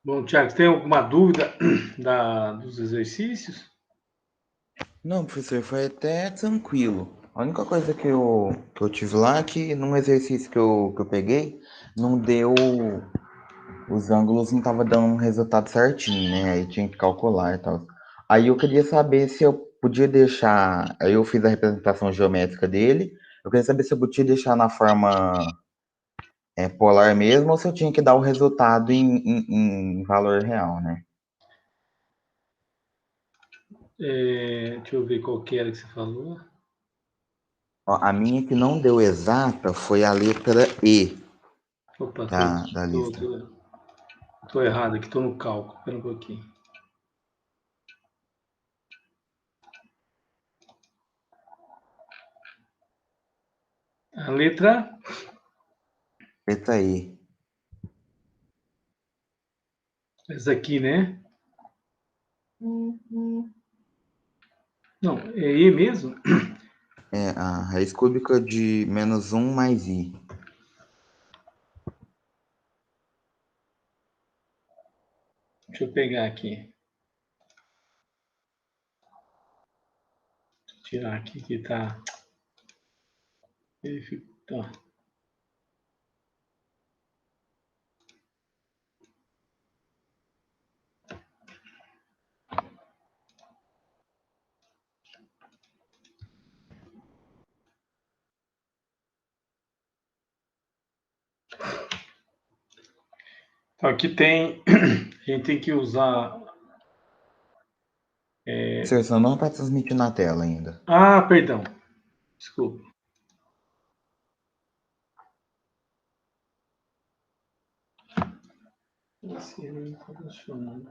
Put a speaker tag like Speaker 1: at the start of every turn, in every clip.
Speaker 1: Bom, Thiago, tem alguma dúvida dos exercícios?
Speaker 2: Não, professor, foi até tranquilo. A única coisa que eu tive lá é que num exercício que eu peguei, não deu. Os ângulos não tava dando um resultado certinho, né? Aí tinha que calcular e tal. Aí eu queria saber se eu podia deixar. Aí eu fiz a representação geométrica dele. Eu queria saber se eu podia deixar na forma polar mesmo ou se eu tinha que dar o resultado em valor real, né?
Speaker 1: Deixa eu ver qual que era que você falou.
Speaker 2: Ó, a minha que não deu exata foi a letra E
Speaker 1: Opa,
Speaker 2: da lista.
Speaker 1: tô errado aqui, tô no cálculo. Espera um pouquinho. A letra,
Speaker 2: Letra E.
Speaker 1: essa aqui, né? Não, é E mesmo?
Speaker 2: É a raiz cúbica de -1 mais I.
Speaker 1: Deixa eu pegar aqui. Tirar aqui que tá. Tá. Então, aqui tem. A gente tem que usar.
Speaker 2: Professor, só não está transmitindo na tela ainda.
Speaker 1: Ah, perdão. Desculpa. Esse não está funcionando.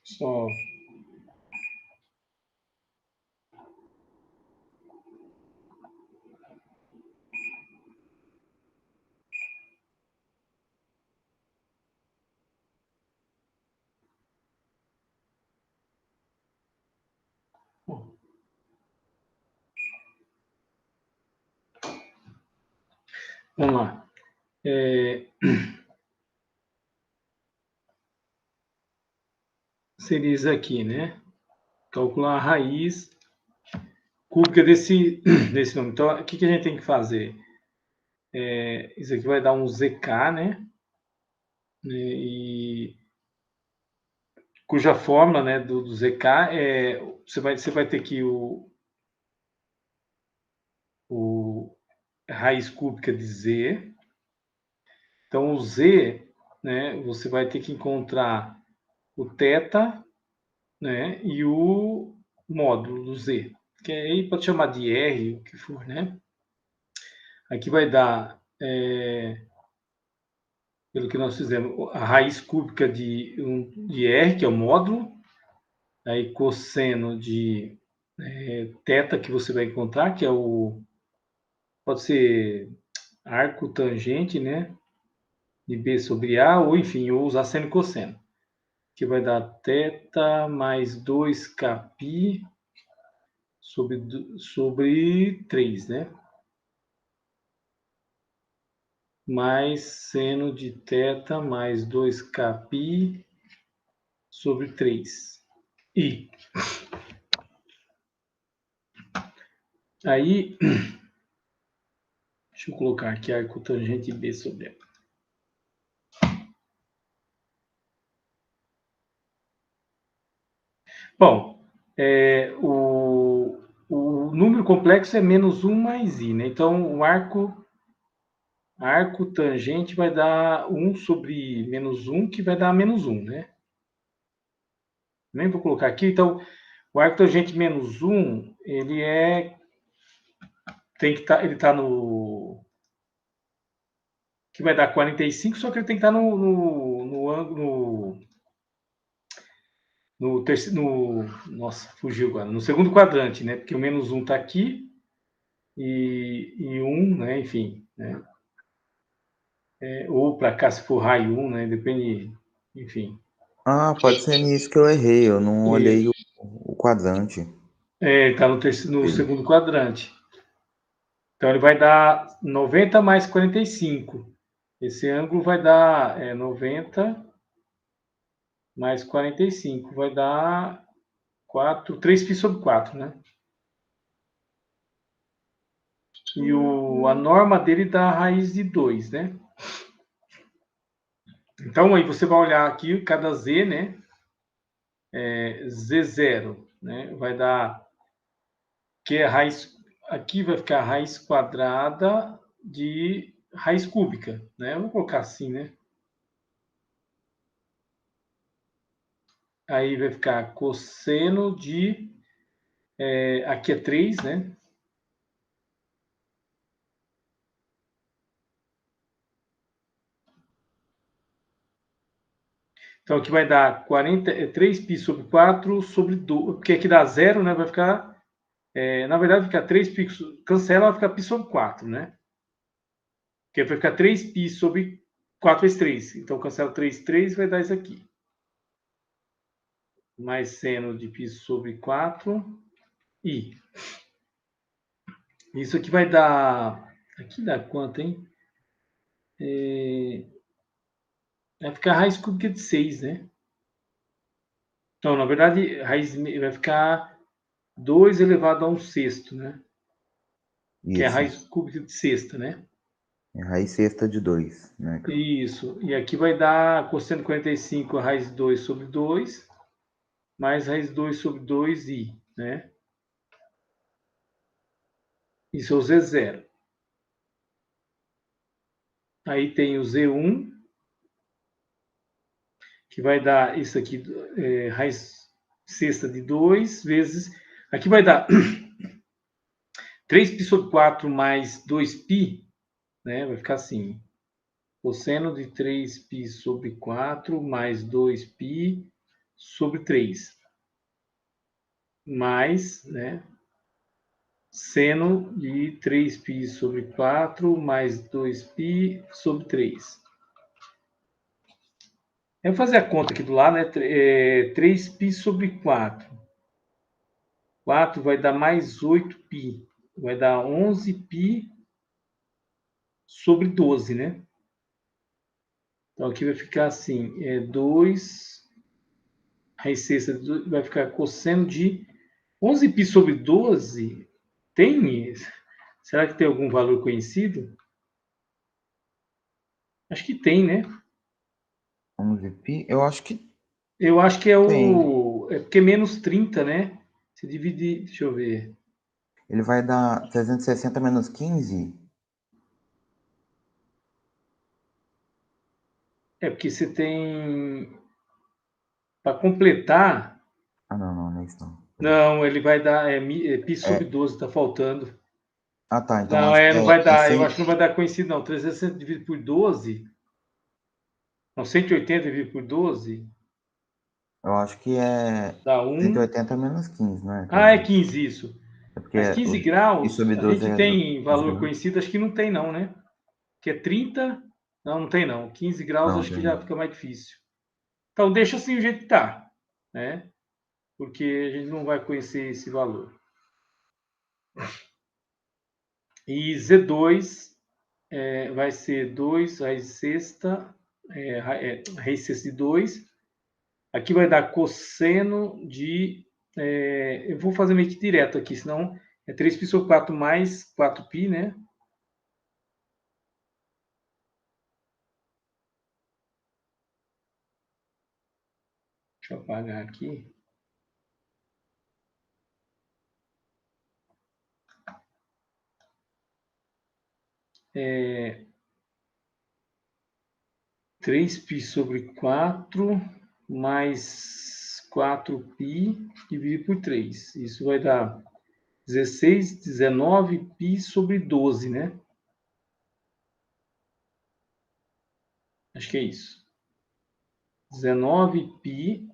Speaker 1: Só. Vamos lá. Seria isso aqui, né? Calcular a raiz cúbica desse número. Então, o que a gente tem que fazer? Isso aqui vai dar um ZK, né? E cuja fórmula, né, do ZK você vai ter que o raiz cúbica de Z. Então, o Z, né, você vai ter que encontrar o θ, né, e o módulo do Z, que aí pode chamar de R, o que for, né? Aqui vai dar, pelo que nós fizemos, a raiz cúbica de R, que é o módulo, aí cosseno de θ que você vai encontrar, que é pode ser arco tangente, né? De B sobre A, ou enfim, ou usar seno e cosseno, que vai dar θ mais 2kπ sobre 3, né? Mais seno de θ mais 2kπ sobre 3. E aí, deixa eu colocar aqui arco tangente B sobre A. Bom, o número complexo é -1 mais I, né? Então, arco tangente vai dar 1 sobre -1, que vai dar -1, né? Nem vou colocar aqui. Então, o arco tangente -1, ele está no que vai dar 45, só que ele tem que estar no ângulo no terceiro, nossa, fugiu agora, no segundo quadrante, né? Porque o -1 está aqui e 1, né? Enfim, né? ou para cá se for raio 1, né? Depende, enfim.
Speaker 2: Ah, pode ser nisso que eu errei. Eu não olhei
Speaker 1: Isso.
Speaker 2: o quadrante
Speaker 1: Está no
Speaker 2: dele.
Speaker 1: segundo quadrante. Então, ele vai dar 90 mais 45. Esse ângulo vai dar 90 mais 45. Vai dar 3π sobre 4, né? E a norma dele dá a raiz de 2, né? Então, aí você vai olhar aqui, cada z, né? Z0, né? Vai dar, que é raiz, aqui vai ficar a raiz quadrada de raiz cúbica, né? Vou colocar assim, né? Aí vai ficar cosseno de, aqui é 3, né? Então, aqui vai dar 3π sobre 4 sobre 2, porque aqui dá 0, né? Vai ficar, na verdade, vai ficar 3π, cancela, vai ficar π sobre 4, né? Porque vai ficar 3π sobre 4 vezes 3. Então, cancela 3 vai dar isso aqui. Mais seno de π sobre 4 i. Isso aqui vai dar, aqui dá quanto, hein? Vai ficar raiz cúbica de 6, né? Então, na verdade, vai ficar 2 elevado a 1 sexto, né? Que é a
Speaker 2: Isso.
Speaker 1: raiz cúbica de sexta, né?
Speaker 2: É raiz sexta de 2, né?
Speaker 1: Isso. E aqui vai dar cosseno 45, a raiz 2 sobre 2, mais raiz 2 sobre 2i, né? Isso é o Z0. Aí tem o Z1, que vai dar isso aqui, raiz sexta de 2 vezes... Aqui vai dar 3π sobre 4 mais 2π, né? Vai ficar assim. Cosseno de 3π sobre 4 mais 2π sobre 3. Mais, né? Seno de 3π sobre 4 mais 2π sobre 3. Eu vou fazer a conta aqui do lado, né? 3π sobre 4. 4 vai dar mais 8π. Vai dar 11π sobre 12, né? Então, aqui vai ficar assim, 2 raiz sexta vai ficar cosseno de 11π sobre 12. Tem? Será que tem algum valor conhecido? Acho que tem, né?
Speaker 2: 11π, eu acho que
Speaker 1: Eu acho que é
Speaker 2: tem.
Speaker 1: É porque é menos 30, né? Se dividir. Deixa eu ver.
Speaker 2: Ele vai dar 360 menos 15?
Speaker 1: É porque você tem. Para completar.
Speaker 2: Ah, não, não, não é isso não. Peraí.
Speaker 1: Não, ele vai dar. Pi sobre
Speaker 2: É,
Speaker 1: 12, tá faltando.
Speaker 2: ah, tá, então
Speaker 1: Não,
Speaker 2: acho que
Speaker 1: não vai
Speaker 2: é
Speaker 1: dar. Eu acho que não
Speaker 2: 6.
Speaker 1: vai dar conhecido, não. 360 dividido por 12. Não, 180 dividido por 12.
Speaker 2: Eu acho que é
Speaker 1: Dá
Speaker 2: cento e
Speaker 1: 1.
Speaker 2: oitenta menos 15, não é?
Speaker 1: Ah, é
Speaker 2: 300.
Speaker 1: 15 isso.
Speaker 2: É porque
Speaker 1: Mas 15
Speaker 2: o pi
Speaker 1: graus,
Speaker 2: sobre
Speaker 1: a
Speaker 2: 12
Speaker 1: gente
Speaker 2: é
Speaker 1: tem
Speaker 2: 15
Speaker 1: valor
Speaker 2: graus.
Speaker 1: conhecido, acho que não tem, não, né? Que é 30. Não, não tem, não. 15 graus
Speaker 2: Não,
Speaker 1: acho que já
Speaker 2: tem.
Speaker 1: fica mais difícil. Então, deixa assim o jeito que tá, né? Porque a gente não vai conhecer esse valor. E Z2 vai ser 2 raiz sexta, raiz sexta de 2. Aqui vai dar cosseno de... eu vou fazer meio que direto aqui, senão é 3π sobre 4 mais 4π, né? Deixa eu apagar aqui. É, 3π sobre 4 mais 4π dividido por 3. Isso vai dar 16, 19π sobre 12, né? Acho que é isso. 19π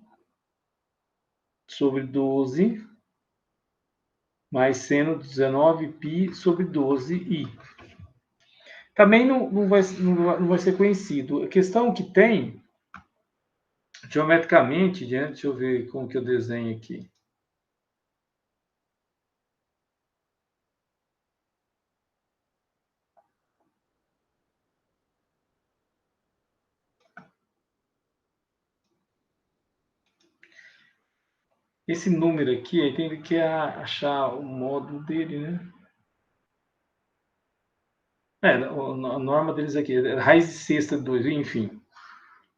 Speaker 1: sobre 12 mais seno de 19π sobre 12i. Também não vai ser conhecido. A questão que tem, geometricamente, né? Deixa eu ver como que eu desenho aqui. Esse número aqui, aí tem que achar o módulo dele, né? A norma deles aqui, raiz de sexta de 2, enfim.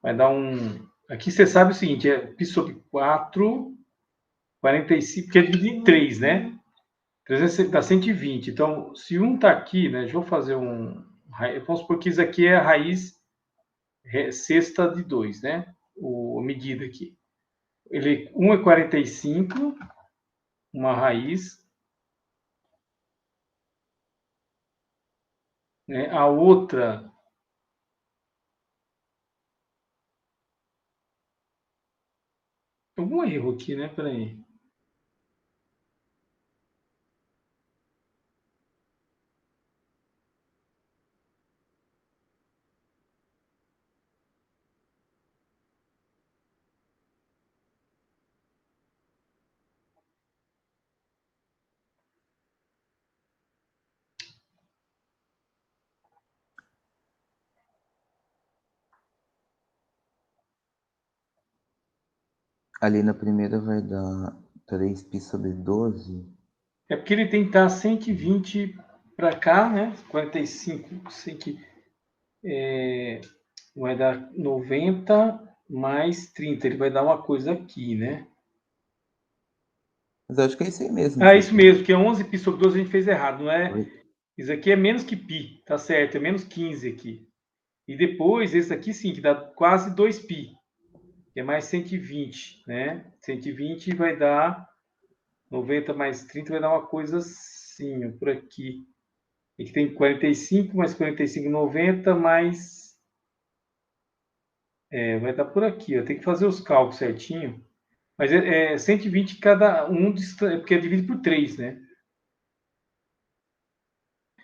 Speaker 1: Vai dar um... Aqui você sabe o seguinte, é π sobre 4, 45, porque é dividido em 3, né? 300 dá 120. Então, se um está aqui, né? Deixa eu fazer um... Vamos supor que isso aqui é a raiz sexta de 2, né? A medida aqui. Ele, 1 é 45, uma raiz. Né? A outra... Algum erro aqui, né? Peraí.
Speaker 2: Ali na primeira vai dar 3π sobre 12.
Speaker 1: É porque ele tem que estar 120 para cá, né? 45, 100, vai dar 90 mais 30. Ele vai dar uma coisa aqui, né?
Speaker 2: Mas acho que é isso aí mesmo,
Speaker 1: Ah, isso
Speaker 2: Tito.
Speaker 1: mesmo, que é 11 π sobre 12 a gente fez errado, não é?
Speaker 2: Oi?
Speaker 1: Isso aqui é menos que π, tá certo, é menos 15 aqui. E depois, esse aqui sim, que dá quase 2π, que é mais 120, né? 120 vai dar 90 mais 30, vai dar uma coisa assim, ó, por aqui. Aqui tem 45 mais 45, 90 mais... vai dar por aqui, ó. Tem que fazer os cálculos certinho. Mas é 120 cada um, porque é dividido por 3, né?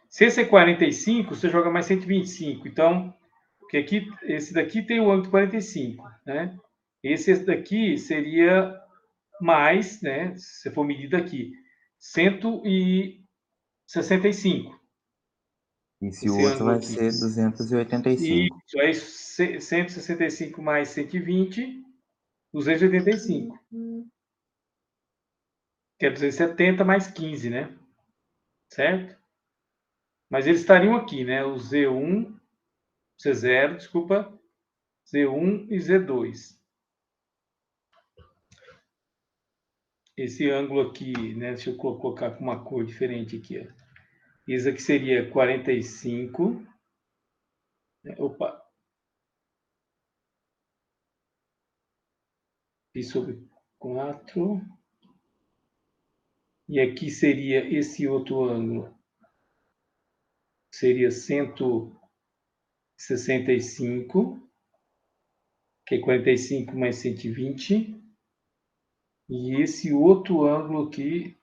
Speaker 1: Se esse é 45, você joga mais 125. Então, porque aqui, esse daqui tem o ângulo de 45, né? Esse daqui seria mais, né? Se for medido aqui, 165.
Speaker 2: E se o
Speaker 1: Esse
Speaker 2: outro
Speaker 1: ângulo
Speaker 2: vai
Speaker 1: aqui.
Speaker 2: ser 285.
Speaker 1: Isso, aí 165 mais 120, 285. Que é 270 mais 15, né? Certo? Mas eles estariam aqui, né? O Z1, Z0, desculpa, Z1 e Z2. Esse ângulo aqui, né? Deixa eu colocar com uma cor diferente aqui. Ó. Isso aqui seria 45. Opa. Pi sobre 4. E aqui seria esse outro ângulo. Seria 165, que é 45 mais 120. E esse outro ângulo aqui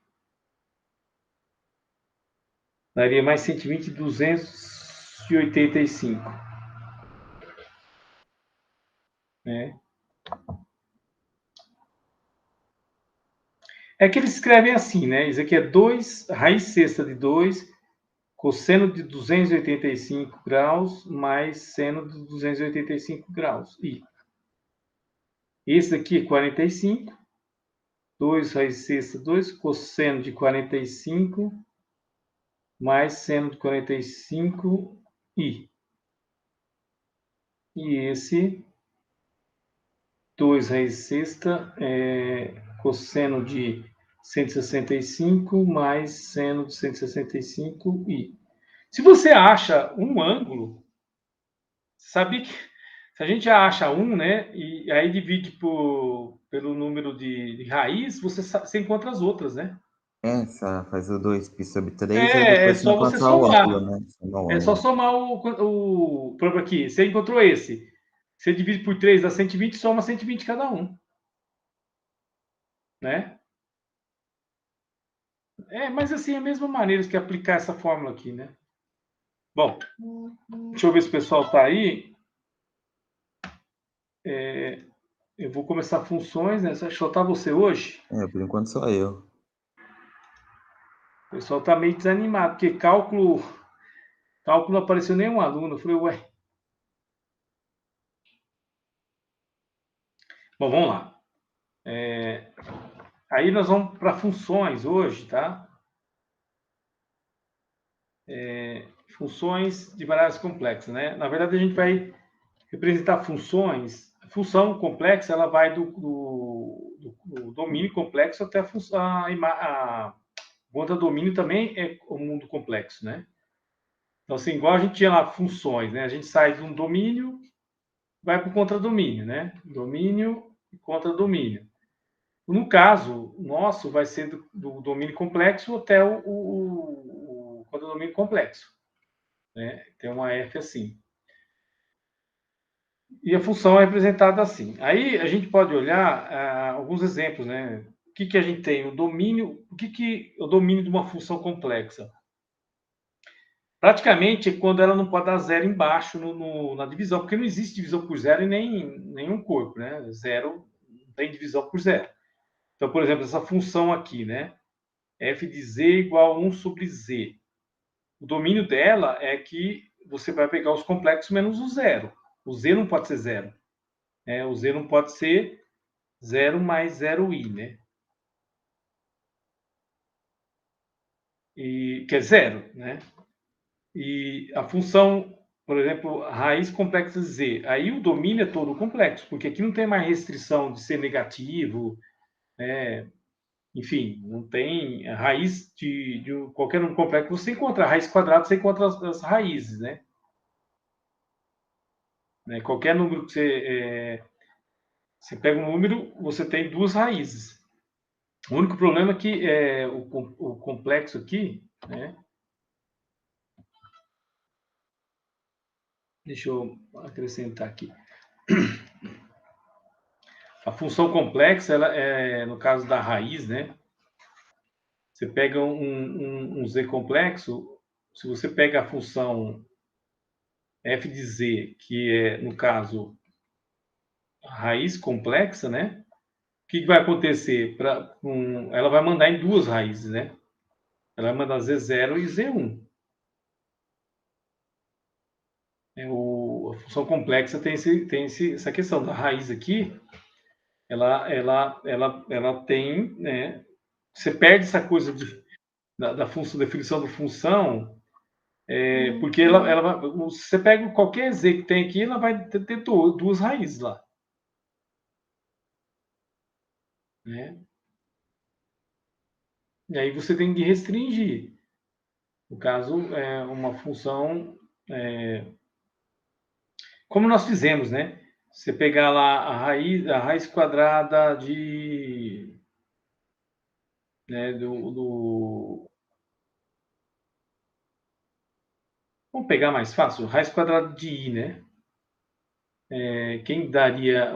Speaker 1: daria mais 120, 285. Né? É que eles escrevem assim, né? Isso aqui é 2, raiz sexta de 2, cosseno de 285 graus, mais seno de 285 graus. E esse aqui é 45, 2 raiz sexta 2, cosseno de 45, mais seno de 45 e esse 2 raiz sexta cosseno de 165 mais seno de 165 e... Se você acha um ângulo, sabe que se a gente acha um, né, e aí divide pelo número de raiz, você encontra as outras, né?
Speaker 2: Faz o 2π sobre 3, aí
Speaker 1: É
Speaker 2: depois você
Speaker 1: só você
Speaker 2: encontrar o ângulo,
Speaker 1: somar.
Speaker 2: né? Soma o
Speaker 1: É só
Speaker 2: ângulo.
Speaker 1: somar por exemplo, aqui. Você encontrou esse. Você divide por 3 dá 120, soma 120 cada um. Né? Mas assim, é a mesma maneira que aplicar essa fórmula aqui, né? Bom, deixa eu ver se o pessoal está aí. Eu vou começar funções, né? Só tá você hoje?
Speaker 2: Por enquanto só eu.
Speaker 1: O pessoal está meio desanimado, porque cálculo não apareceu nenhum aluno. Eu falei, ué. Bom, vamos lá. Aí nós vamos para funções hoje, tá? Funções de variáveis complexas, né? Na verdade, a gente vai representar funções. A função complexa, ela vai do domínio complexo até a contra-domínio também é o mundo complexo, né? Então, assim, igual a gente tinha lá funções, né? A gente sai de um domínio, vai para o contradomínio, né? Domínio e contradomínio. No caso nosso, vai ser do domínio complexo até o contradomínio complexo, né? Tem uma F assim. E a função é representada assim. Aí a gente pode olhar alguns exemplos, né? O que a gente tem? O domínio. O que é o domínio de uma função complexa? Praticamente é quando ela não pode dar zero embaixo na divisão, porque não existe divisão por zero em nenhum corpo, né? Zero não tem divisão por zero. Então, por exemplo, essa função aqui, né? F de z igual a 1 sobre z. O domínio dela é que você vai pegar os complexos menos o zero. O z não pode ser zero. O z não pode ser zero mais zero i, né? Que é zero, né? E a função, por exemplo, raiz complexa z, aí o domínio é todo complexo, porque aqui não tem mais restrição de ser negativo, né? Enfim, não tem raiz de qualquer número complexo. Você encontra a raiz quadrada, você encontra as raízes, né? Qualquer número que você pega um número, você tem duas raízes. O único problema é que o complexo aqui, né? Deixa eu acrescentar aqui. A função complexa, ela no caso da raiz, né? Você pega um z complexo, se você pega a função f de z, que é, no caso, a raiz complexa, né? O que vai acontecer? Ela vai mandar em duas raízes, né? Ela vai mandar z0 e z1. A função complexa tem essa questão da raiz aqui, ela tem, né? Você perde essa coisa da função, definição da função, porque se você pega qualquer z que tem aqui, ela vai ter duas raízes lá, né? E aí você tem que restringir. No caso, uma função, como nós fizemos, né? Você pegar lá a raiz quadrada né, vamos pegar mais fácil, raiz quadrada de i, né? Quem daria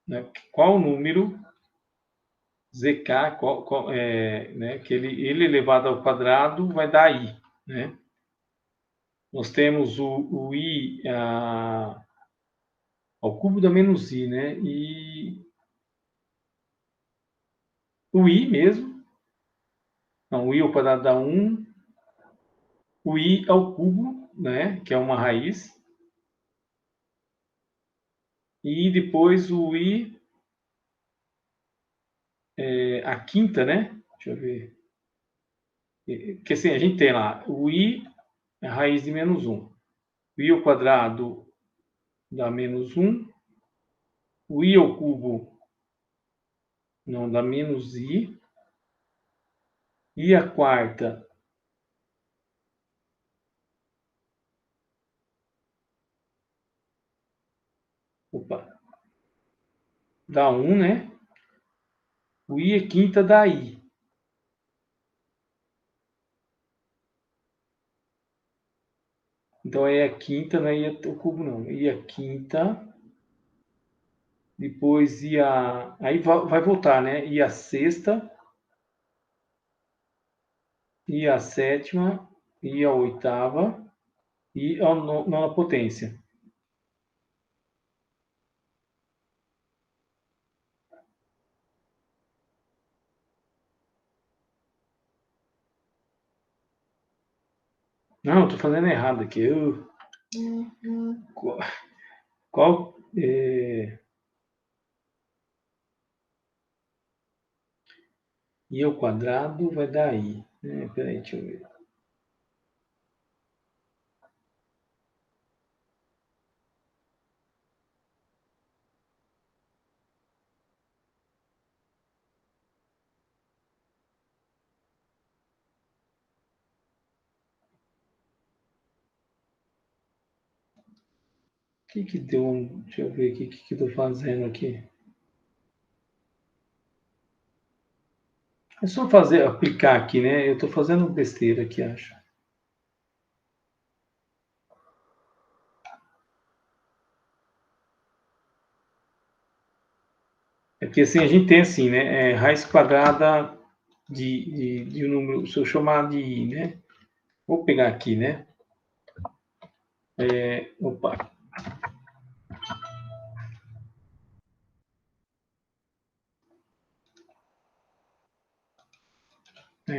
Speaker 1: né, qual o número zk, né, que ele elevado ao quadrado vai dar i, né? Nós temos o i ao cubo da menos i, né? E o i mesmo, não, o i ao quadrado dá 1, o i ao cubo, né, que é uma raiz, e depois o i a quinta, né? Deixa eu ver. Porque assim, a gente tem lá o i é a raiz de menos 1. O i ao quadrado dá menos 1. O i ao cubo não dá menos i. E a quarta dá 1, né? O i a quinta dá i. Então é a quinta, não é i ao cubo, não. I a quinta. Depois i a. Aí vai voltar, né? I a sexta. I a sétima. I à oitava, I à nona potência. Não, estou fazendo errado aqui. Qual I ao quadrado vai dar I. Peraí, deixa eu ver. O que deu? Deixa eu ver aqui o que eu estou fazendo aqui. É só aplicar aqui, né? Eu estou fazendo besteira aqui, acho. É porque assim, a gente tem assim, né? Raiz quadrada de um número, se eu chamar de I, né? Vou pegar aqui, né? Opa.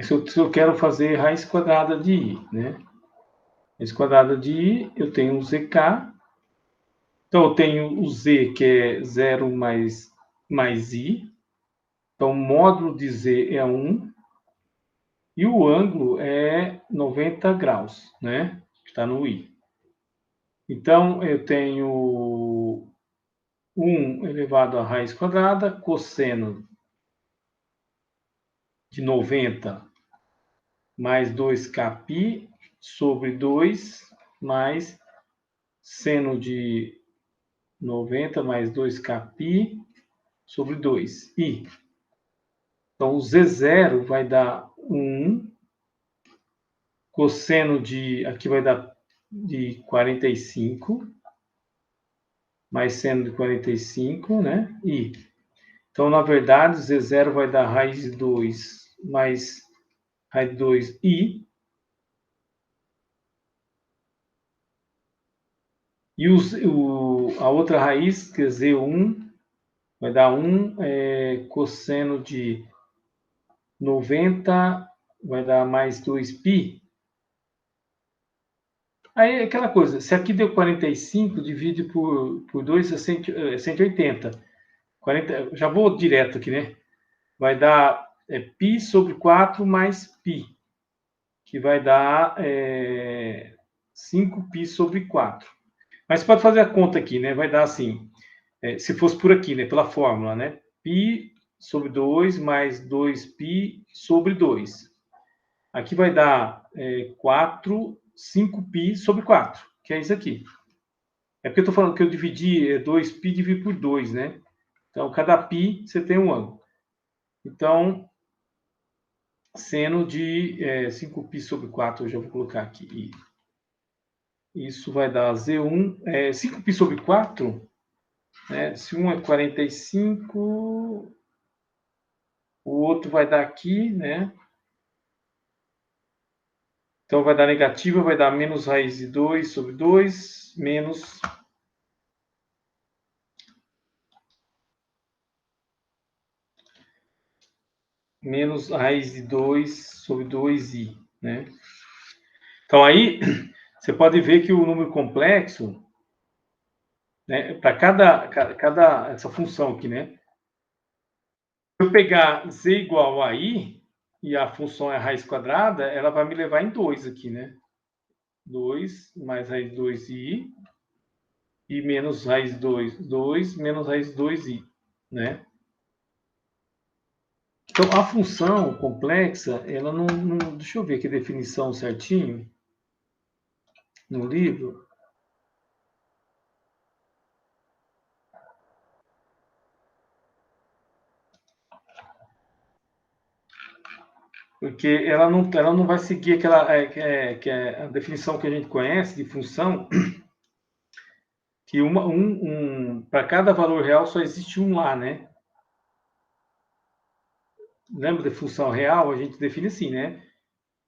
Speaker 1: Se eu quero fazer raiz quadrada de I, né? Raiz quadrada de I, eu tenho o ZK. Então, eu tenho o Z, que é 0 mais I. Então, o módulo de Z é 1. E o ângulo é 90 graus, né? Está no I. Então, eu tenho 1 elevado à raiz quadrada, cosseno de 90 mais 2kπ sobre 2 mais seno de 90 mais 2kπ sobre 2. I. Então, o Z0 vai dar 1. Cosseno de... Aqui vai dar de 45. Mais seno de 45, né? I. Então, na verdade, Z0 vai dar raiz de 2 mais raiz de 2i. E a outra raiz, que é Z1, vai dar 1 cosseno de 90, vai dar mais 2π. Aí, aquela coisa, se aqui deu 45, divide por 2 é 180. 40, já vou direto aqui, né? Vai dar π sobre 4 mais π, que vai dar 5π sobre 4. Mas você pode fazer a conta aqui, né? Vai dar assim, se fosse por aqui, né? Pela fórmula, né? π sobre 2 mais 2π sobre 2. Aqui vai dar 5π sobre 4, que é isso aqui. É porque eu estou falando que eu dividi 2π dividido por 2, né? Então, cada π você tem um ângulo. Então, seno de 5π sobre 4, eu já vou colocar aqui. Isso vai dar Z1, 5π sobre 4, né? Se um é 45, o outro vai dar aqui, né? Então, vai dar negativa, vai dar menos raiz de 2 sobre 2, menos raiz de 2 sobre 2i, né? Então, aí, você pode ver que o número complexo, né, para cada essa função aqui, né? Se eu pegar z igual a i, e a função é a raiz quadrada, ela vai me levar em 2 aqui, né? 2 mais raiz de 2i, e menos raiz de 2 menos raiz de 2i, né? Então, a função complexa, ela não... Deixa eu ver aqui a definição certinho no livro. Porque ela não vai seguir aquela que é a definição que a gente conhece de função, que para cada valor real só existe um lá, né? Lembra da função real? A gente define assim, né?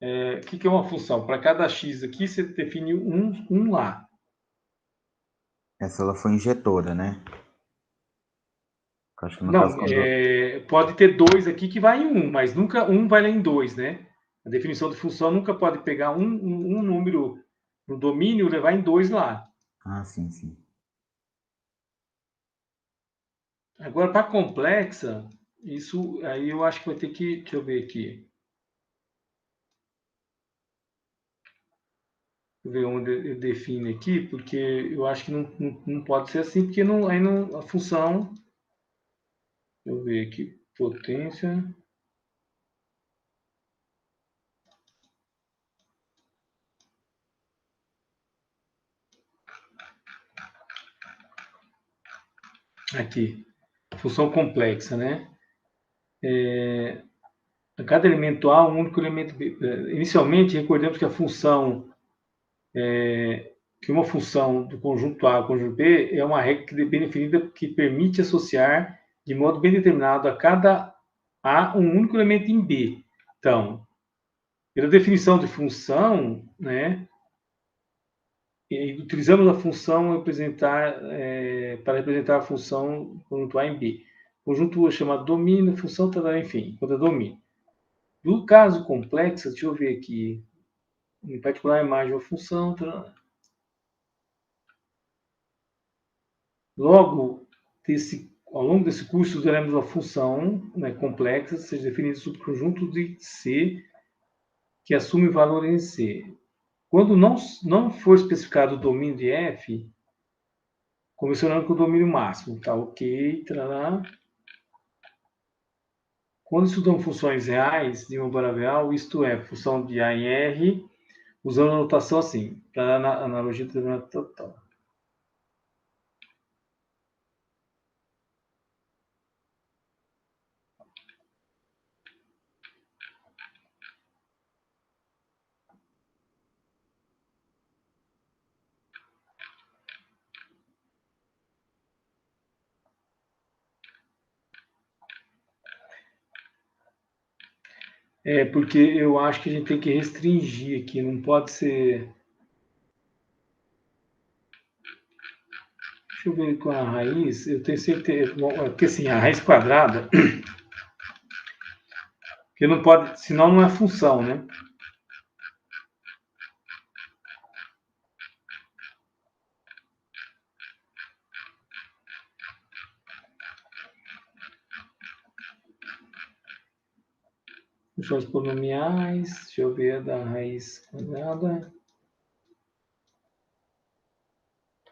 Speaker 1: O que é uma função? Para cada x aqui, você define um lá.
Speaker 2: Essa ela foi injetora, né? Acho que no caso
Speaker 1: Não,
Speaker 2: quando...
Speaker 1: pode ter 2 aqui que vai em 1, mas nunca um vai lá em 2, né? A definição de função nunca pode pegar um número no domínio e levar em 2 lá.
Speaker 2: Ah, sim, sim.
Speaker 1: Agora, para complexa, isso aí eu acho que vai ter que. Deixa eu ver aqui. Deixa eu ver onde eu defino aqui, porque eu acho que não pode ser assim, porque aí não, a função. Deixa eu ver aqui. Potência. Aqui. Função complexa, né? A cada elemento A, um único elemento B. Inicialmente, recordemos que a função, que uma função do conjunto A ao conjunto B é uma regra que é bem definida que permite associar de modo bem determinado a cada A um único elemento em B. Então, pela definição de função, né, utilizamos a função para representar a função conjunto A em B. Conjunto é chamado domínio, função, enfim, quando é domínio. No caso complexo, deixa eu ver aqui, em particular a imagem ou função. Logo, ao longo desse curso, usaremos uma função, né, complexa, seja definida subconjunto de C, que assume valor em C. Quando não for especificado o domínio de F, começando com o domínio máximo, tá ok, trará. Quando estudamos funções reais de uma variável, isto é, função de A em R, usando a notação assim, para analogia determinada total. Porque eu acho que a gente tem que restringir aqui, não pode ser. Deixa eu ver com a raiz, eu tenho certeza, porque assim, a raiz quadrada, que não pode, senão não é função, né? Funções polinomiais, deixa eu ver a da raiz quadrada.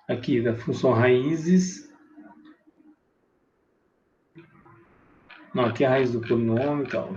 Speaker 1: Aqui, da função raízes. Não, aqui é a raiz do polinômio e tal.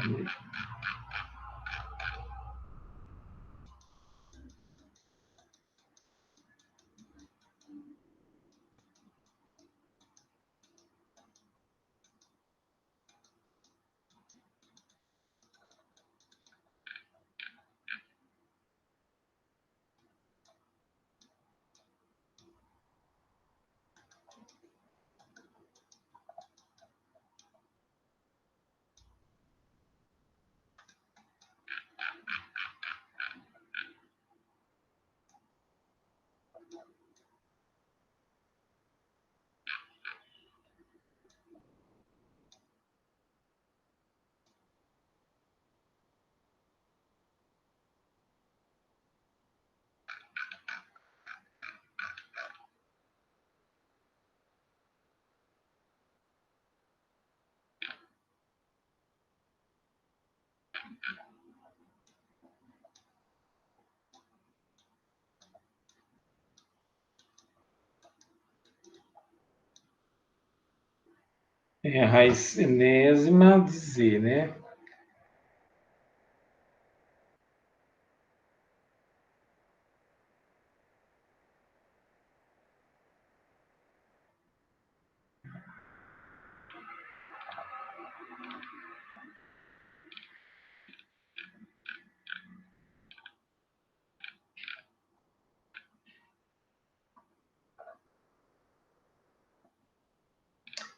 Speaker 1: É a raiz enésima de Z, né?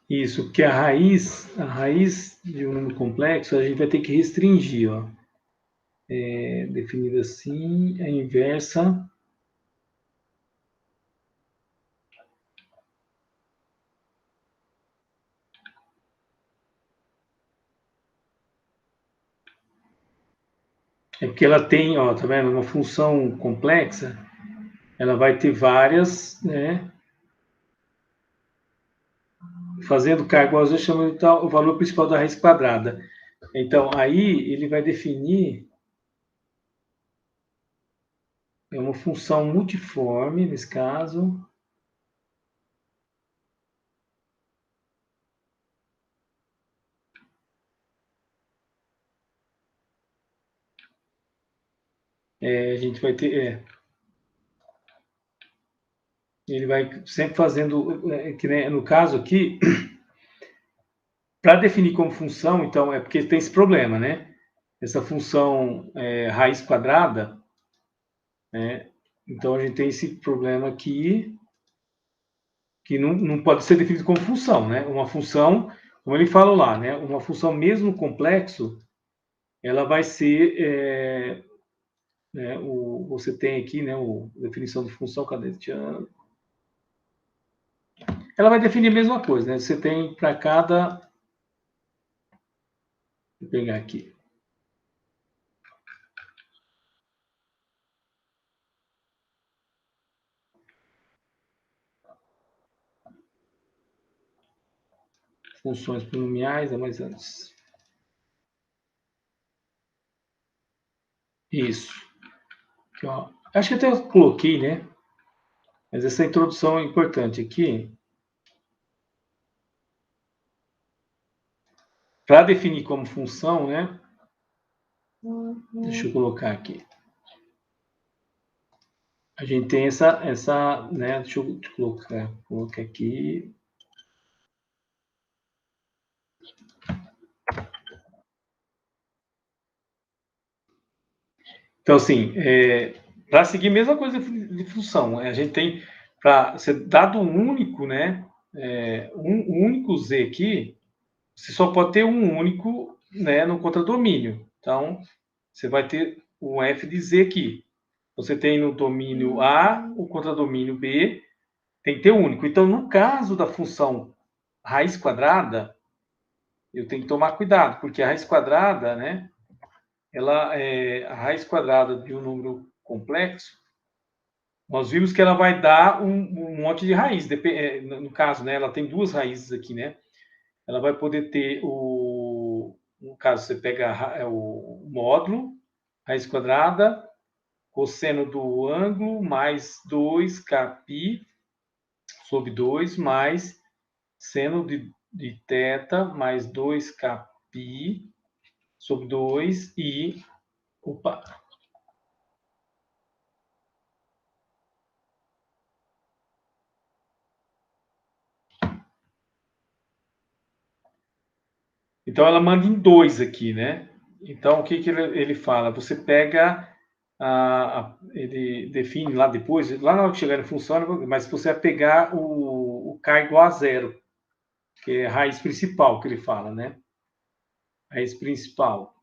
Speaker 1: Isso, porque a raiz de um número complexo, a gente vai ter que restringir, ó. definida assim, a inversa é porque ela tem, ó, tá vendo? Uma função complexa, ela vai ter várias, né? Fazendo cargo, às vezes chama de tal, o valor principal da raiz quadrada. Então, aí ele vai definir uma função multiforme, nesse caso. A gente vai ter. Ele vai sempre fazendo. Que nem, no caso aqui, para definir como função, então, é porque tem esse problema, né? Essa função raiz quadrada, né? Então, a gente tem esse problema aqui, que não pode ser definido como função, né? Uma função, como ele fala lá, né? Uma função mesmo complexo, ela vai ser, né? Você tem aqui, né? A definição de função cartesiana. Ela vai definir a mesma coisa, né? Você tem para cada, vou pegar aqui, funções polinomiais, mais antes. Isso. Aqui, ó. Acho que até eu coloquei, né? Mas essa introdução é importante aqui. Para definir como função, né? Deixa eu colocar aqui. A gente tem essa, né? Deixa eu colocar aqui. Então, assim, para seguir a mesma coisa de função, a gente tem, para ser dado um único, né? Um único z aqui, você só pode ter um único, né, no contradomínio. Então, você vai ter o f de z aqui. Você tem no domínio A, o contradomínio B, tem que ter único. Então, no caso da função raiz quadrada, eu tenho que tomar cuidado, porque a raiz quadrada, né, a raiz quadrada de um número complexo, nós vimos que ela vai dar um monte de raiz. No caso, né, ela tem duas raízes aqui, né? Ela vai poder ter no caso, você pega o módulo, raiz quadrada, cosseno do ângulo, mais 2kπ sobre 2, mais seno de θ, mais 2kπ sobre 2 e... Opa! Então, ela manda em 2 aqui, né? Então, o que ele fala? Você pega... ele define lá depois, lá na hora que chegar em função, mas você vai pegar o k igual a zero, que é a raiz principal que ele fala, né? Raiz principal.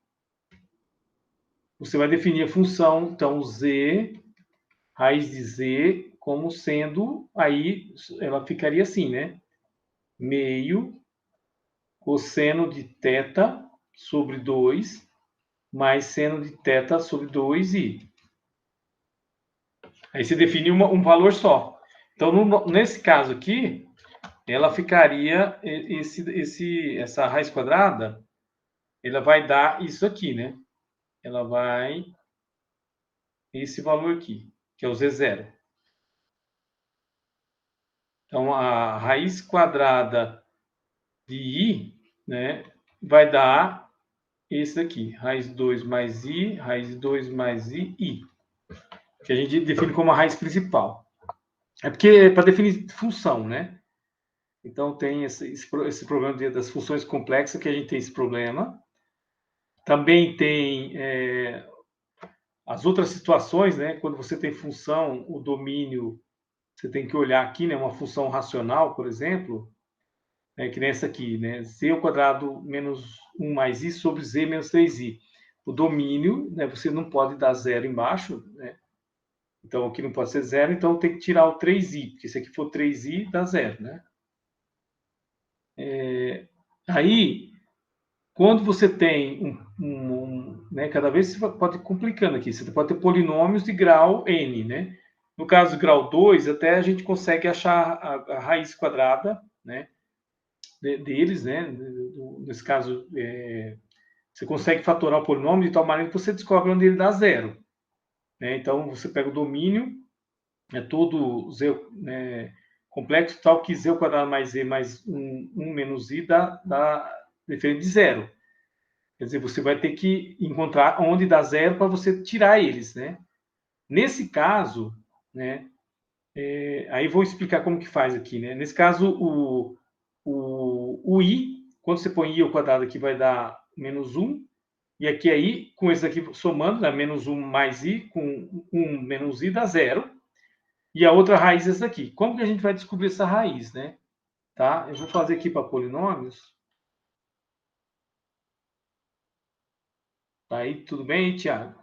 Speaker 1: Você vai definir a função, então, z, raiz de z, como sendo, aí ela ficaria assim, né? Meio cosseno de θ sobre 2, mais seno de θ sobre 2i. Aí você define um valor só. Então, nesse caso aqui, ela ficaria, essa raiz quadrada, ela vai dar isso aqui, né? Ela vai, esse valor aqui, que é o Z0. Então, a raiz quadrada de i, né, vai dar esse daqui, raiz 2 mais i, raiz 2 mais i, que a gente define como a raiz principal. É porque é para definir função, né? Então, tem esse problema das funções complexas, que a gente tem esse problema. Também tem as outras situações, né? Quando você tem função, o domínio, você tem que olhar aqui, né? Uma função racional, por exemplo, que nem essa aqui, né? Z ao quadrado menos 1 mais i sobre z menos 3i. o domínio, né? Você não pode dar zero embaixo, né? Então, aqui não pode ser zero, então tem que tirar o 3i, porque se aqui for 3i, dá zero, né? Aí, quando você tem né, cada vez você pode ir complicando aqui, você pode ter polinômios de grau n, né? No caso do grau 2, até a gente consegue achar a raiz quadrada, né, deles, né? Nesse caso, você consegue fatorar o polinômio de tal maneira que você descobre onde ele dá zero, né? Então, você pega o domínio, é todo z, né, complexo tal que z ao quadrado mais z mais 1 menos i dá diferente de zero. Quer dizer, você vai ter que encontrar onde dá zero para você tirar eles, né? Nesse caso, né, aí vou explicar como que faz aqui, né? Nesse caso, o i, quando você põe i ao quadrado aqui, vai dar menos 1. E aqui é i, com esse aqui somando, né, menos 1 mais i, com 1 menos i dá zero. E a outra raiz é essa aqui. Como que a gente vai descobrir essa raiz, né? Tá? Eu vou fazer aqui para polinômios. Tá aí, tudo bem, Tiago?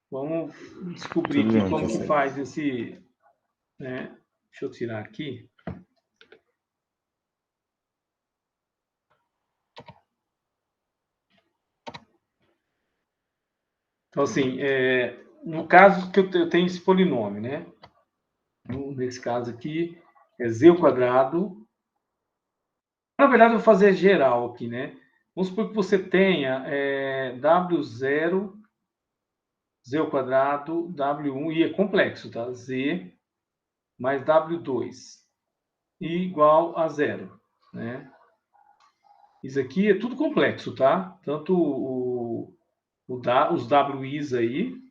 Speaker 1: Vamos descobrir
Speaker 2: Tudo
Speaker 1: aqui
Speaker 2: bem,
Speaker 1: como que
Speaker 2: professor.
Speaker 1: faz esse, né? Deixa eu tirar aqui. Então, assim, no caso que eu tenho esse polinômio, né? Nesse caso aqui, é z ao quadrado. Na verdade, eu vou fazer geral aqui, né? Vamos supor que você tenha W0, z ao quadrado, W1, e é complexo, tá? Z mais W2 igual a zero, né? Isso aqui é tudo complexo, tá? Tanto os WIs aí,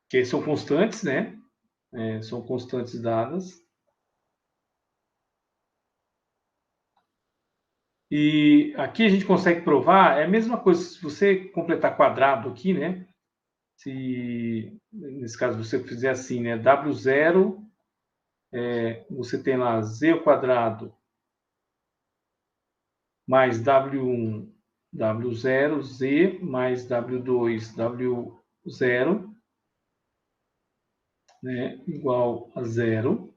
Speaker 1: que são constantes, né? São constantes dadas. E aqui a gente consegue provar, é a mesma coisa, se você completar quadrado aqui, né? Se, nesse caso, você fizer assim, né? W0, você tem lá z ao quadrado mais W1, W0, Z mais W2, W0, né, igual a zero.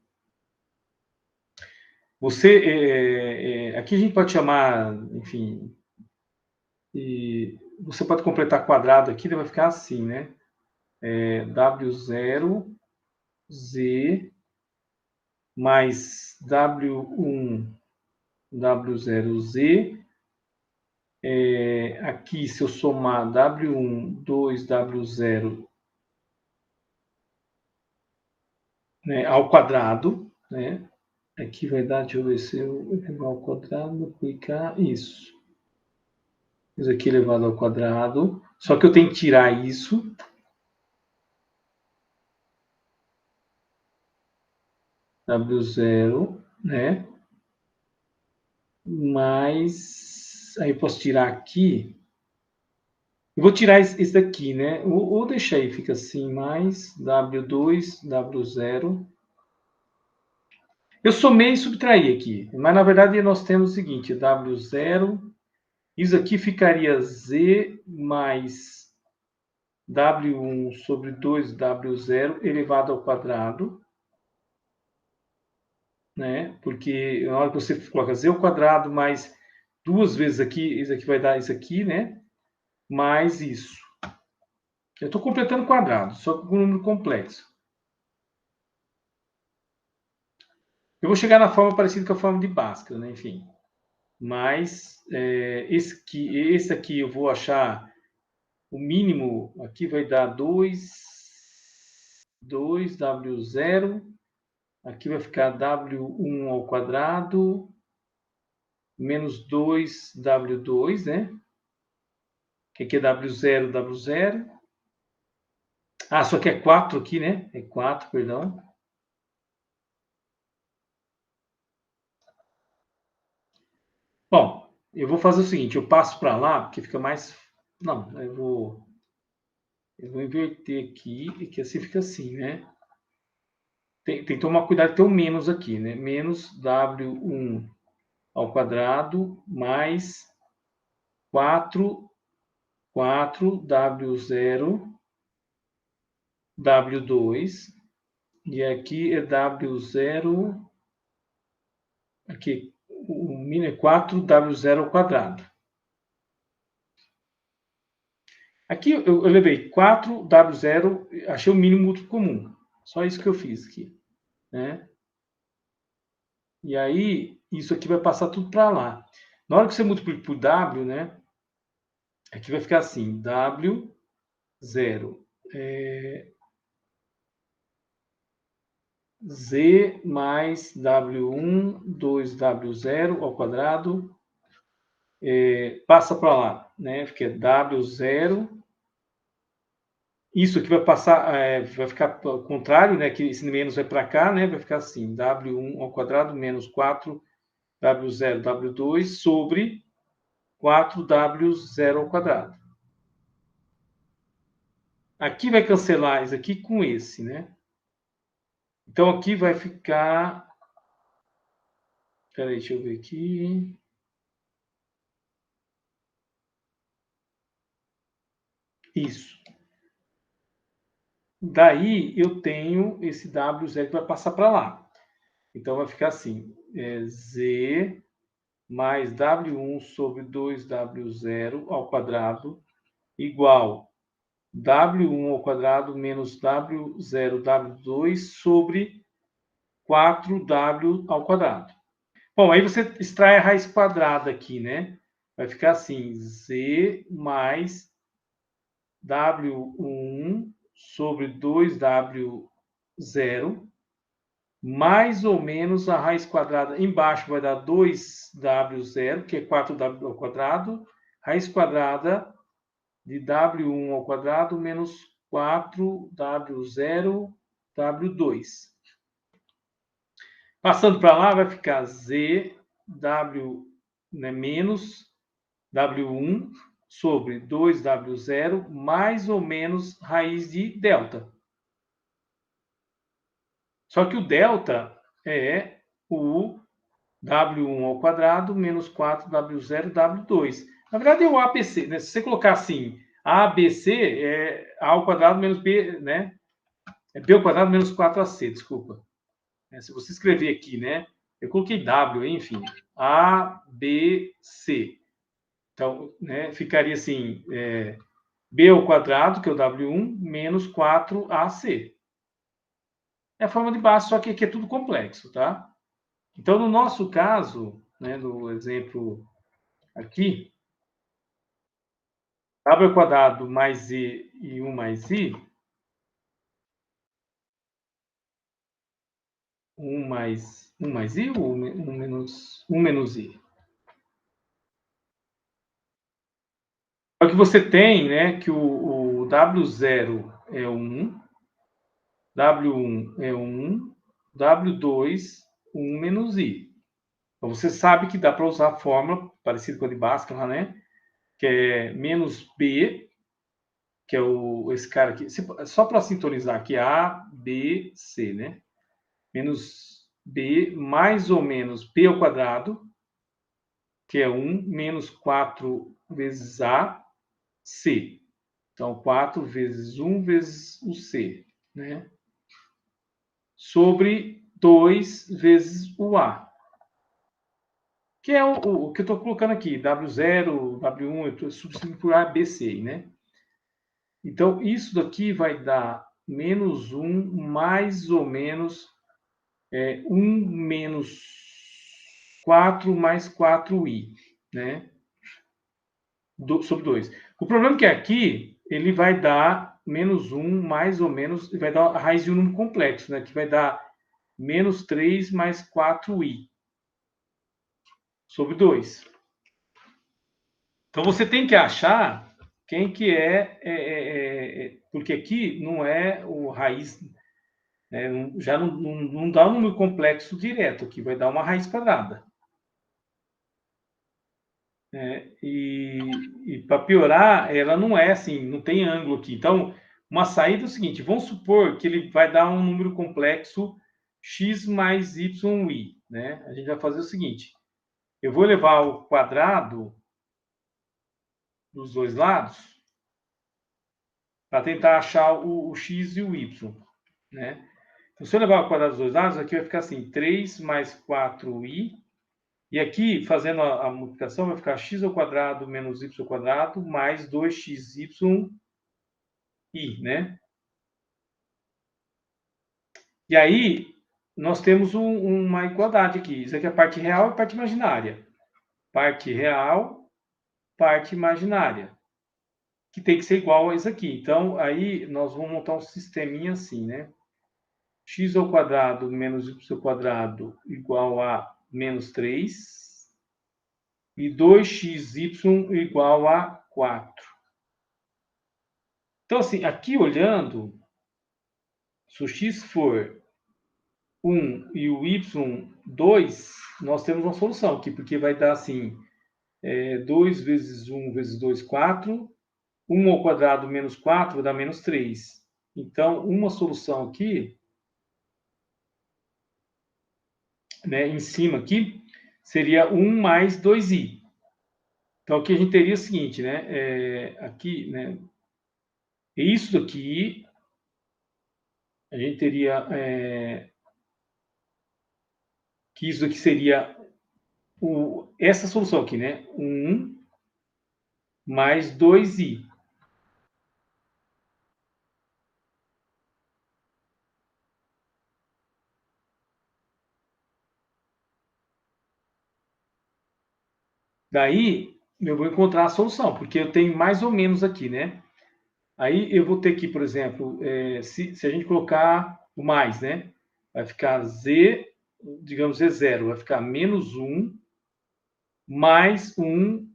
Speaker 1: Aqui a gente pode chamar, enfim, e você pode completar quadrado aqui, vai ficar assim, né? W0, Z mais W1, W0, Z. Aqui, se eu somar W1, 2, W0, né, ao quadrado, né? Aqui vai dar, deixa eu ver se eu igual ao quadrado, aplicar isso. Isso aqui elevado ao quadrado. Só que eu tenho que tirar isso. W0, né? Mais... Aí eu posso tirar aqui. Eu vou tirar esse daqui, né? Ou deixar aí, fica assim, mais W2, W0. Eu somei e subtraí aqui. Mas, na verdade, nós temos o seguinte, W0. Isso aqui ficaria Z mais W1 sobre 2W0 elevado ao quadrado, né? Porque na hora que você coloca z ao quadrado mais duas vezes aqui, isso aqui vai dar isso aqui, né? Mais isso. Eu estou completando quadrado, só com um número complexo. Eu vou chegar na forma parecida com a forma de Bhaskara, né? Enfim. Mas esse aqui eu vou achar o mínimo, aqui vai dar 2W0. Aqui vai ficar W1 ao quadrado menos 2W2, né? Que aqui é W0, W0. Ah, só que é 4 aqui, né? É 4, perdão. Bom, eu vou fazer o seguinte, eu passo para lá, porque fica mais... Não, eu vou inverter aqui, que assim fica assim, né? Tem que tomar cuidado de ter um menos aqui, né? Menos W1 ao quadrado mais 4 4W0, W2, e aqui é W0, aqui o mínimo é 4W0 ao quadrado. Aqui eu levei 4W0, achei o mínimo múltiplo comum. Só isso que eu fiz aqui, né? E aí, isso aqui vai passar tudo para lá. Na hora que você multiplica por W, né? Aqui vai ficar assim, W0 Z mais W1, 2W0 ao quadrado, passa para lá, né? Porque é W0. Isso aqui vai passar, vai ficar ao contrário, né? Que esse menos vai para cá, né? Vai ficar assim, W1 ao quadrado menos 4W0, W2 sobre 4W0 ao quadrado. Aqui vai cancelar isso aqui com esse, né? Então aqui vai ficar. Espera aí, deixa eu ver aqui. Isso. Daí eu tenho esse W0 que vai passar para lá. Então vai ficar assim: Z mais W1 sobre 2W0 ao quadrado igual W1 ao quadrado menos W0, W2 sobre 4W ao quadrado. Bom, aí você extrai a raiz quadrada aqui, né? Vai ficar assim, Z mais W1 sobre 2W0, mais ou menos a raiz quadrada embaixo vai dar 2W0, que é 4W ao quadrado, raiz quadrada de W1 ao quadrado menos 4W0, W2. Passando para lá, vai ficar Z, W, né, menos W1 sobre 2W0, mais ou menos raiz de delta. Só que o delta é o W1 ao quadrado menos 4W0, W2. Na verdade, é o ABC, né? Se você colocar assim, ABC é A ao quadrado menos B, né? É B ao quadrado menos 4AC, desculpa. Se você escrever aqui, né? Eu coloquei W, enfim. A, B, C. Então, né, ficaria assim, B ao quadrado, que é o W1, menos 4AC. É a forma de base, só que aqui é tudo complexo, tá? Então, no nosso caso, né, no exemplo aqui, W ao quadrado mais I e 1 mais I, 1 mais I ou 1 menos I? É o que você tem, né, que o W0 é 1, W1 é 1, W2, 1 menos I. Então, você sabe que dá para usar a fórmula parecida com a de Bhaskara, né? Que é menos B, que é esse cara aqui. Só para sintonizar aqui, A, B, C, né? Menos B mais ou menos B ao quadrado, que é 1, menos 4 vezes A, C. Então, 4 vezes 1 vezes o C, né? Sobre 2 vezes o A. Que é o que eu estou colocando aqui, W0, W1, eu estou substituindo por A, B, C, né? Então, isso daqui vai dar menos 1, mais ou menos 1 menos 4 mais 4i, né? Sobre 2. O problema é que aqui ele vai dar menos 1, mais ou menos, vai dar a raiz de um número complexo, né? Que vai dar menos 3 mais 4i sobre 2. Então, você tem que achar quem que porque aqui não é o raiz, né, já não dá um número complexo direto, aqui vai dar uma raiz quadrada. E para piorar, ela não é assim, não tem ângulo aqui. Então, uma saída é o seguinte, vamos supor que ele vai dar um número complexo x mais y, né? A gente vai fazer o seguinte, eu vou levar o quadrado dos dois lados, para tentar achar o x e o y, né? Então, se eu levar ao quadrado dos dois lados, aqui vai ficar assim, 3 mais 4i, e aqui, fazendo a multiplicação, vai ficar x ao quadrado menos y ao quadrado mais 2xy, né? E aí, nós temos uma igualdade aqui. Isso aqui é a parte real e a parte imaginária. Parte real, parte imaginária. Que tem que ser igual a isso aqui. Então, aí, nós vamos montar um sisteminha assim, né? X ao quadrado menos y ao quadrado igual a menos 3. E 2xy igual a 4. Então, assim, aqui olhando, se o x for 1 e o y 2, nós temos uma solução aqui, porque vai dar assim, 2 vezes 1 vezes 2, 4. 1 ao quadrado menos 4 vai dar menos 3. Então, uma solução aqui, né, em cima aqui, seria 1 mais 2i. Então, aqui a gente teria o seguinte, né? Aqui, né? Isso daqui, a gente teria que isso aqui seria essa solução aqui, né? 1 mais 2i. Daí, eu vou encontrar a solução, porque eu tenho mais ou menos aqui, né? Aí eu vou ter que, por exemplo, se a gente colocar o mais, né? Vai ficar z, digamos, z0, vai ficar menos 1 mais 1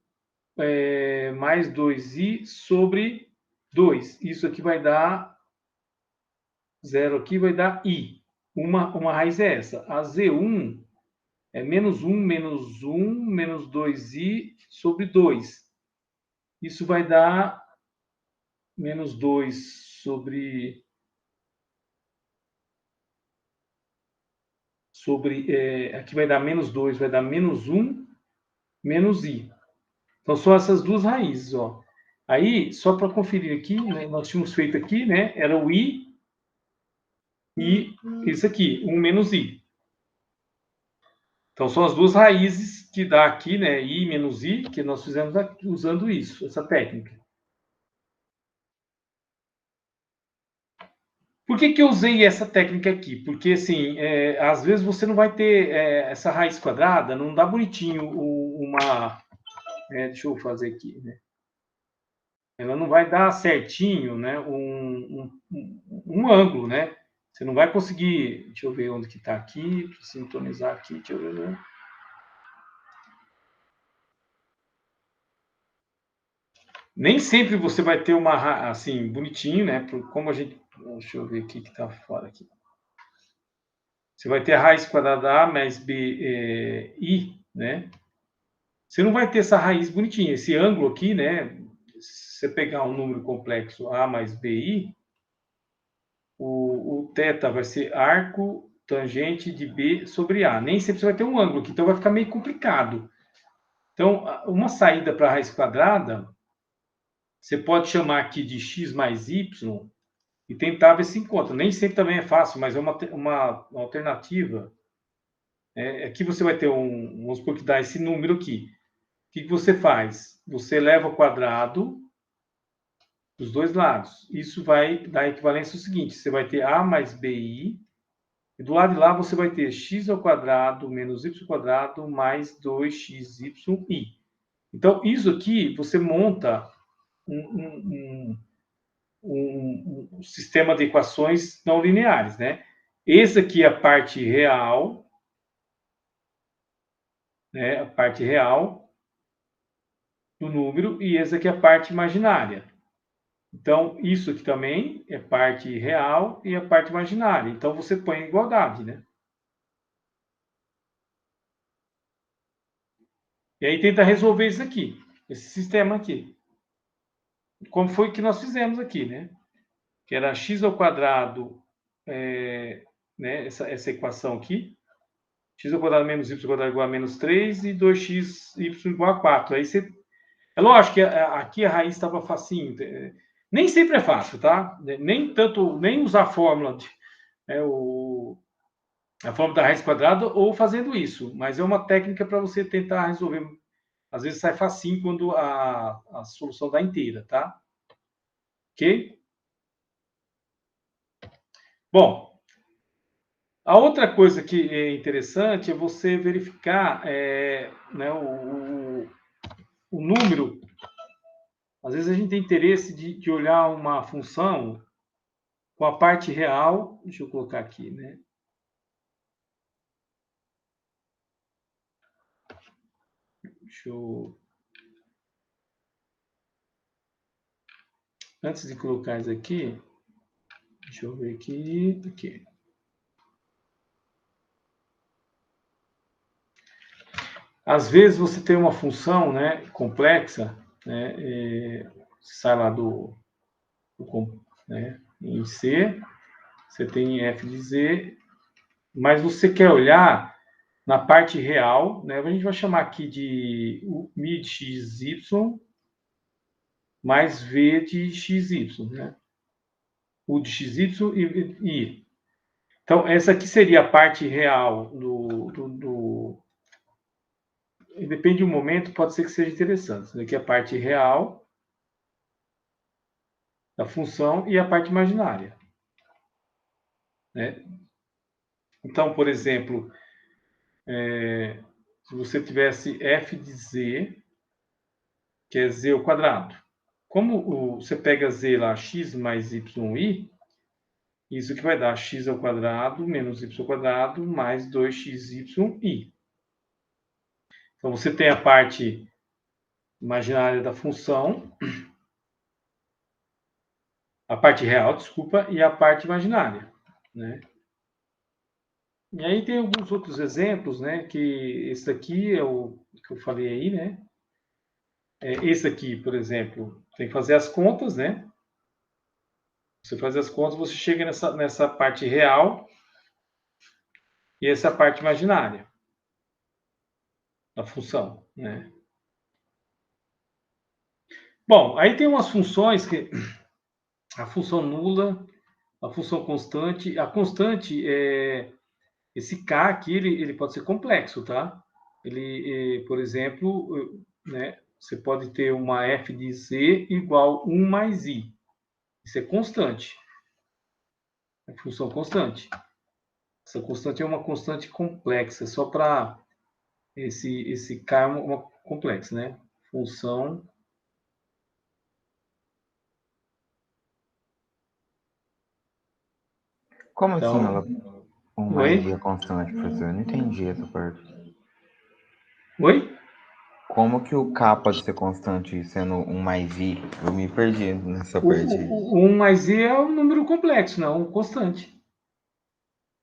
Speaker 1: mais 2i sobre 2. Isso aqui vai dar, 0 aqui vai dar i. Uma raiz é essa. A z1 é menos 1 menos 2i sobre 2. Isso vai dar menos 2 sobre aqui vai dar menos 2, vai dar menos 1 menos i. Então, são essas duas raízes, ó. Aí, só para conferir aqui, né, nós tínhamos feito aqui, né, era o i e isso aqui, 1 menos i. Então, são as duas raízes que dá aqui, né, i menos i, que nós fizemos aqui, usando isso, essa técnica. Por que eu usei essa técnica aqui? Porque, assim, às vezes você não vai ter essa raiz quadrada, não dá bonitinho uma... deixa eu fazer aqui, né? Ela não vai dar certinho, né, um ângulo, né? Você não vai conseguir... Deixa eu ver onde que está aqui, para sintonizar aqui, deixa eu ver. Nem sempre você vai ter uma, assim, bonitinho, né? Como a gente... Deixa eu ver o que está fora aqui. Você vai ter a raiz quadrada A mais B, I, né? Você não vai ter essa raiz bonitinha. Esse ângulo aqui, né? Se você pegar um número complexo A mais BI, o θ vai ser arco tangente de B sobre A. Nem sempre você vai ter um ângulo aqui, então vai ficar meio complicado. Então, uma saída para a raiz quadrada, você pode chamar aqui de x mais y e tentar ver se encontra. Nem sempre também é fácil, mas é uma alternativa. Aqui você vai ter vamos supor que dá esse número aqui. O que você faz? Você leva ao quadrado dos dois lados. Isso vai dar a equivalência ao seguinte: você vai ter A mais BI, e do lado de lá você vai ter x ao quadrado menos y ao quadrado mais 2xy. Então, isso aqui você monta um sistema de equações não lineares, né? Esse aqui é a parte real, né? A parte real do número, e essa aqui é a parte imaginária. Então, isso aqui também é parte real e a parte imaginária. Então, você põe em igualdade, né? E aí tenta resolver isso aqui, esse sistema aqui. Como foi que nós fizemos aqui, né? Que era x ao quadrado, né? Essa equação aqui. X ao quadrado menos y ao quadrado igual a menos 3 e 2xy igual a 4. Aí você... É lógico que aqui a raiz estava facinho. Nem sempre é fácil, tá? Nem usar a fórmula, a fórmula da raiz quadrada ou fazendo isso, mas é uma técnica para você tentar resolver. Às vezes sai facinho quando a solução dá inteira, tá? Ok? Bom, a outra coisa que é interessante é você verificar né, o número. Às vezes a gente tem interesse de olhar uma função com a parte real. Deixa eu colocar aqui, né? Antes de colocar isso aqui, deixa eu ver aqui. Às vezes você tem uma função, né, complexa, né, sai lá né, em C, você tem f de z, mas você quer olhar na parte real, né, a gente vai chamar aqui de mi de xy mais v de xy, né? U de xy e i. Então, essa aqui seria a parte real depende do momento, pode ser que seja interessante. Isso aqui é a parte real da função e a parte imaginária, né? Então, por exemplo, se você tivesse f de z, que é z ao quadrado. Como você pega z lá, x mais y, isso que vai dar x ao quadrado menos y ao quadrado mais 2xy. Então, você tem a parte imaginária da função, a parte real, desculpa, e a parte imaginária, né? E aí tem alguns outros exemplos, né? Que esse aqui é o que eu falei aí, né? Esse aqui, por exemplo, tem que fazer as contas, né? Você faz as contas, você chega nessa parte real e essa parte imaginária da função, né? Bom, aí tem umas funções que a função nula, a função constante, a constante esse k aqui ele pode ser complexo, tá? Ele, por exemplo, né? Você pode ter uma f de z igual 1 mais i. Isso é constante. É função constante. Essa constante é uma constante complexa, só para esse k é uma complexa, né? Função.
Speaker 2: Como assim
Speaker 1: Então,
Speaker 2: ela um mais
Speaker 1: oi?
Speaker 2: i é constante, professor? Eu não entendi essa parte.
Speaker 1: Oi?
Speaker 2: Como que o k pode ser constante sendo um mais i? Eu me perdi nessa parte aí.
Speaker 1: O 1 mais i é um número complexo, não um constante.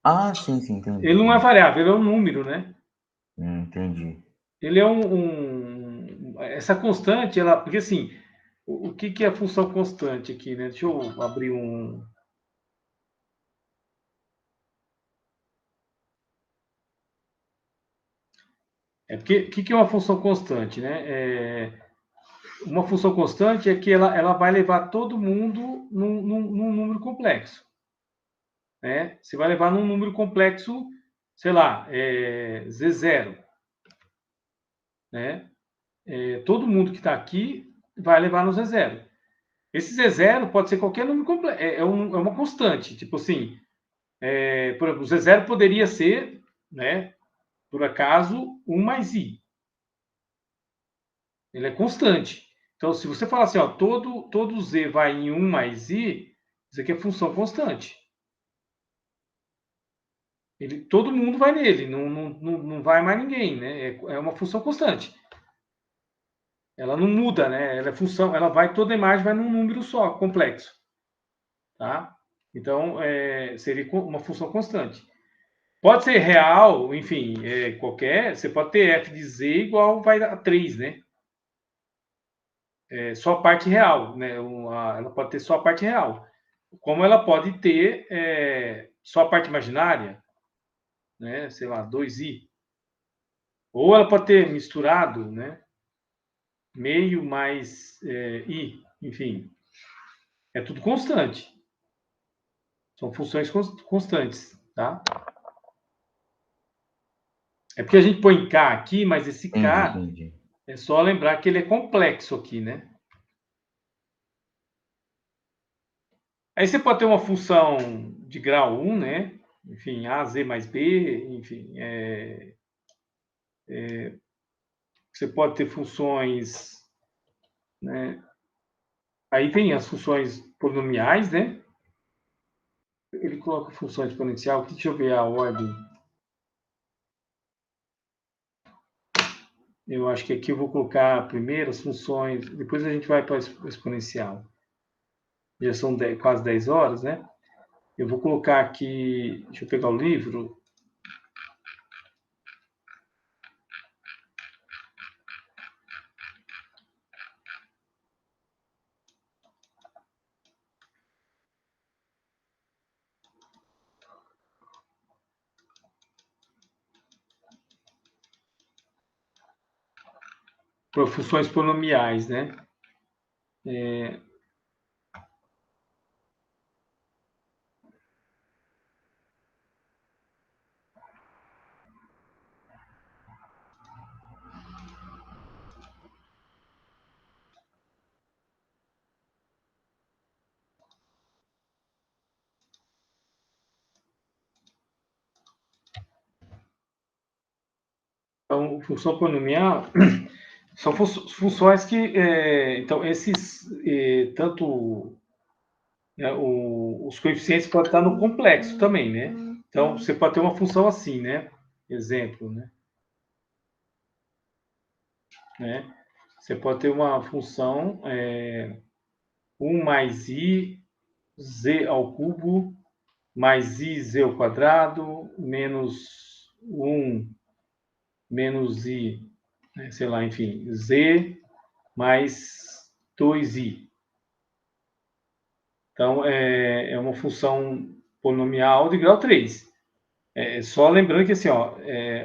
Speaker 2: Ah, sim, sim, entendi,
Speaker 1: Ele não é
Speaker 2: entendi.
Speaker 1: variável, ele é um número, né?
Speaker 2: Entendi.
Speaker 1: Ele é essa constante, ela, porque assim, o que é a função constante aqui, né? Deixa eu abrir um. Porque o que é uma função constante, né? Uma função constante é que ela vai levar todo mundo num número complexo, né? Você vai levar num número complexo, sei lá, Z0, né? Todo mundo que está aqui vai levar no Z0. Esse Z0 pode ser qualquer número complexo, é uma constante, tipo assim, por exemplo, o Z0 poderia ser, né, por acaso, 1 mais i. Ele é constante. Então, se você falar assim, ó, todo z vai em 1 mais i, isso aqui é função constante. Todo mundo vai nele, não vai mais ninguém, né? É uma função constante. Ela não muda, né? Ela é função, ela vai, toda a imagem vai num número só, complexo. Tá? Então, seria uma função constante. Pode ser real, enfim, qualquer. Você pode ter f de z igual vai a 3, né? Só a parte real, né? Ela pode ter só a parte real. Como ela pode ter só a parte imaginária, né? Sei lá, 2i. Ou ela pode ter misturado, né? Meio mais i, enfim. É tudo constante. São funções constantes, tá? É porque a gente põe K aqui, mas esse K
Speaker 2: Entendi.
Speaker 1: é só lembrar que ele é complexo aqui, né? Aí você pode ter uma função de grau 1, né? Enfim, A, Z mais B, enfim. Você pode ter funções, né? Aí tem as funções polinomiais, né? Ele coloca função exponencial. Deixa eu ver a ordem. Eu acho que aqui eu vou colocar primeiro as funções, depois a gente vai para o exponencial. Já são quase 10 horas, né? Eu vou colocar aqui, deixa eu pegar o livro. Para funções polinomiais, né? Então, função polinomial são funções que, então, esses, tanto né, os coeficientes podem estar no complexo também, né? Então, você pode ter uma função assim, né? Exemplo, né? Você pode ter uma função 1 mais i z ao cubo mais i z ao quadrado menos 1 menos i, né, sei lá, enfim, z mais 2i. Então, é uma função polinomial de grau 3. Só lembrando que assim, ó,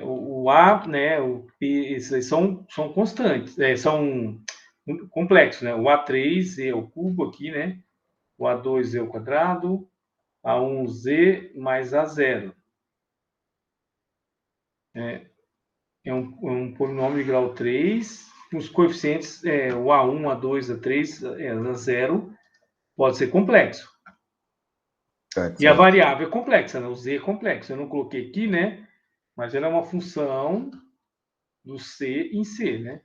Speaker 1: o A, né, o P, esses são constantes, são complexos, né? O A3 é o cubo aqui, né? O A2 é o quadrado, A1Z mais A0. É um polinômio de grau 3, os coeficientes, o A1, A2, A3, A0, pode ser complexo.
Speaker 2: Certo,
Speaker 1: E a
Speaker 2: certo.
Speaker 1: variável é complexa, né? O Z é complexo. Eu não coloquei aqui, né? Mas ela é uma função do C em C, né?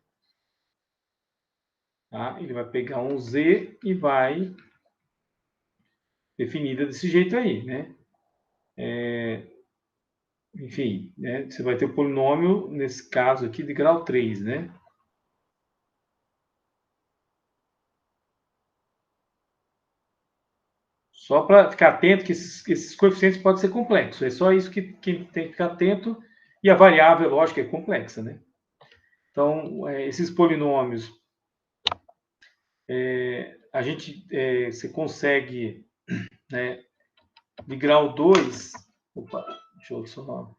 Speaker 1: Tá? Ele vai pegar um Z e vai definida desse jeito aí, né? Enfim, né? Você vai ter o polinômio, nesse caso aqui, de grau 3, né? Só para ficar atento que esses coeficientes podem ser complexos. É só isso que tem que ficar atento. E a variável, lógico, é complexa, né? Então, esses polinômios, a gente, você consegue, né, de grau 2. Opa, deixa eu só.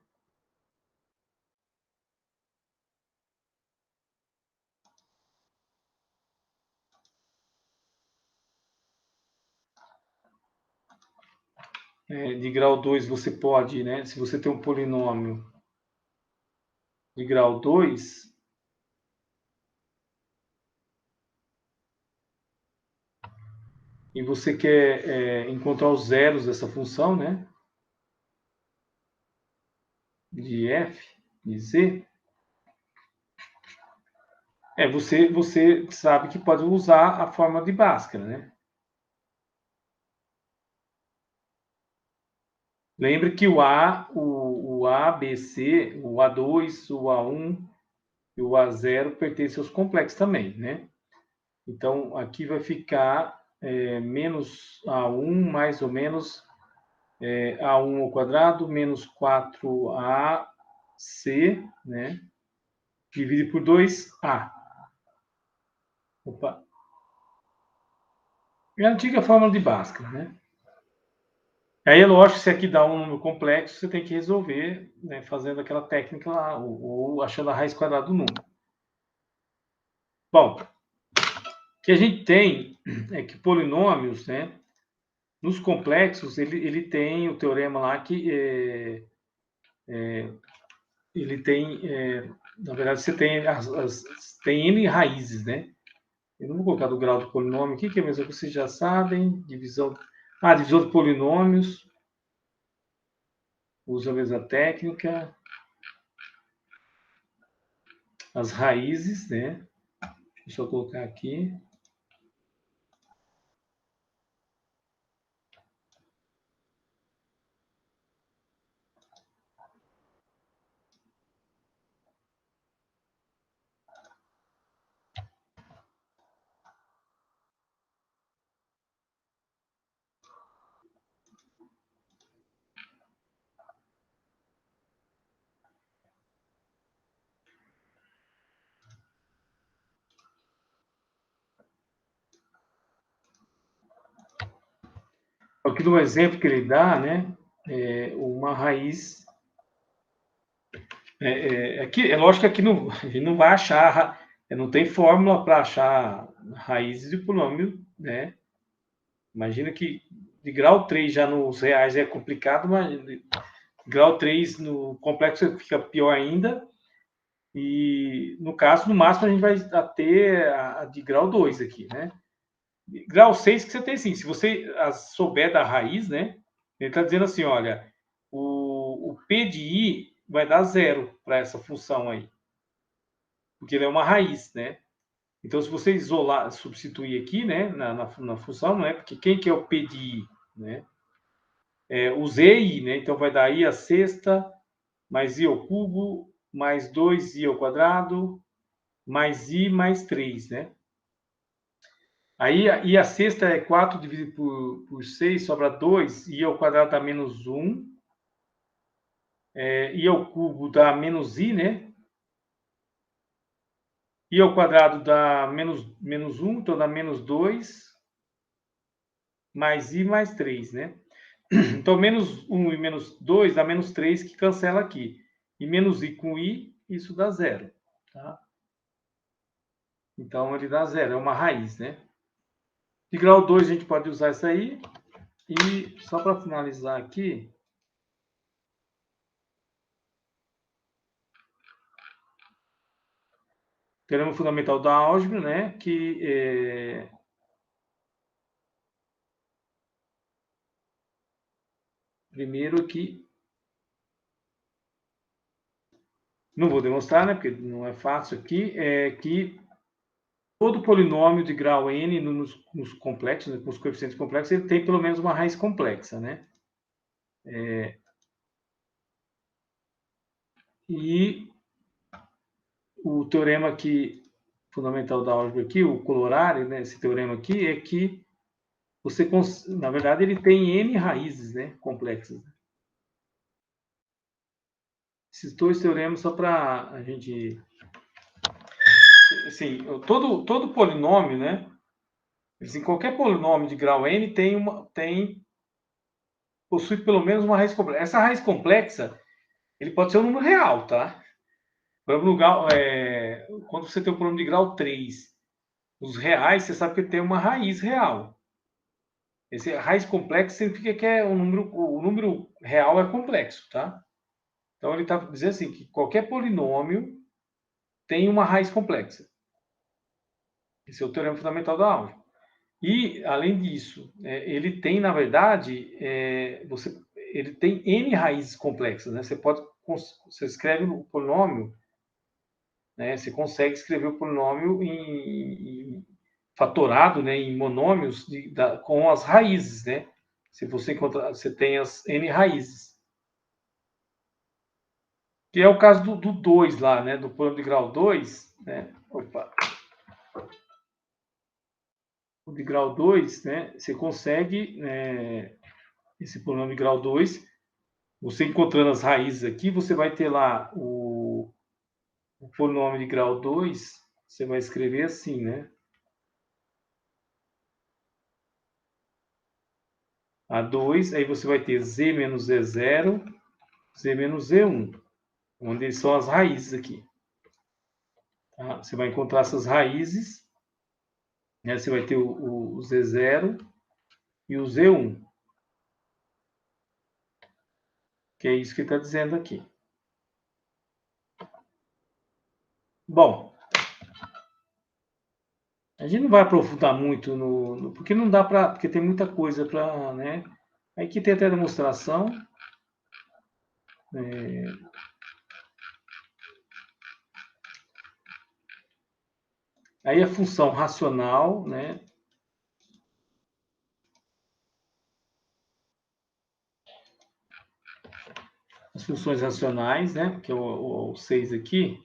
Speaker 1: De grau 2 você pode, né? Se você tem um polinômio de grau 2, e você quer encontrar os zeros dessa função, né? De f, de z, você sabe que pode usar a forma de Bhaskara, né? Lembre que o A, B, C, o A2, o A1 e o A0 pertencem aos complexos também, né? Então, aqui vai ficar menos A1 mais ou menos A1 ao quadrado menos 4AC, né? Divide por 2A. Opa. É a antiga fórmula de Bhaskara, né? Aí é lógico que se aqui dá um número complexo, você tem que resolver, né, fazendo aquela técnica lá, ou achando a raiz quadrada do número. Bom, que a gente tem é que polinômios, né, nos complexos, ele tem o teorema lá que ele tem, na verdade, você tem tem N raízes, né? Eu não vou colocar do grau do polinômio aqui, que é mesmo que vocês já sabem, divisão de polinômios, usa a mesma técnica, as raízes, né? Deixa eu colocar aqui. Aqui no exemplo que ele dá, né? Uma raiz. É lógico que aqui não, a gente não vai achar, não tem fórmula para achar raízes de polinômio, né? Imagina que de grau 3 já nos reais é complicado, mas grau 3 no complexo fica pior ainda. E no caso, no máximo, a gente vai ter a de grau 2 aqui, né? Grau 6 que você tem sim. Se você souber da raiz, né? Ele está dizendo assim, olha, o P de I vai dar zero para essa função aí. Porque ele é uma raiz, né? Então, se você isolar, substituir aqui, né, na função, né? Porque quem que é o P de I, né? O ZI, né? Então, vai dar I a sexta, mais I ao cubo, mais 2I ao quadrado, mais I mais 3, né? Aí, I a sexta é 4 dividido por 6, sobra 2. I ao quadrado dá menos 1. I ao cubo dá menos I, né? I ao quadrado dá menos 1, então dá menos 2. Mais I mais 3, né? Então, menos 1 e menos 2 dá menos 3, que cancela aqui. E menos I com I, isso dá zero. Tá? Então, ele dá zero, é uma raiz, né? De grau 2, a gente pode usar isso aí. E só para finalizar aqui, teorema fundamental da álgebra, né? Que primeiro aqui, não vou demonstrar, né? Porque não é fácil aqui, é que todo polinômio de grau n nos complexos, né, nos coeficientes complexos, ele tem pelo menos uma raiz complexa, né? E o teorema aqui, fundamental da álgebra aqui, o colorário, né, esse teorema aqui, é que você, na verdade, ele tem n raízes, né, complexas. Esses dois teoremas só para a gente, assim, todo polinômio, né, assim, qualquer polinômio de grau n possui pelo menos uma raiz complexa. Essa raiz complexa, ele pode ser um número real, tá? Por exemplo, quando você tem um polinômio de grau 3, os reais, você sabe que tem uma raiz real. Esse raiz complexa significa que o número real é complexo, tá? Então ele está dizendo assim que qualquer polinômio tem uma raiz complexa. Esse é o teorema fundamental da álgebra. E além disso, ele tem, na verdade, ele tem n raízes complexas, né? Você escreve o polinômio, né? Você consegue escrever o polinômio em fatorado, né? Em monômios com as raízes, né? Se você encontrar, você tem as n raízes. Que é o caso do 2 lá, né? Do polinômio de grau 2, né? Opa. O de grau 2, né? Você consegue, esse polinômio de grau 2, você encontrando as raízes aqui, você vai ter lá o polinômio de grau 2, você vai escrever assim, né? A2, aí você vai ter z menos z0, z menos z1, onde são as raízes aqui. Tá? Você vai encontrar essas raízes Né? Você vai ter o Z0 e o Z1. Que é isso que ele está dizendo aqui. Bom, a gente não vai aprofundar muito porque não dá para, porque tem muita coisa para, né? Aqui tem até a demonstração. Aí a função racional, né? As funções racionais, né? Que é o 6 aqui.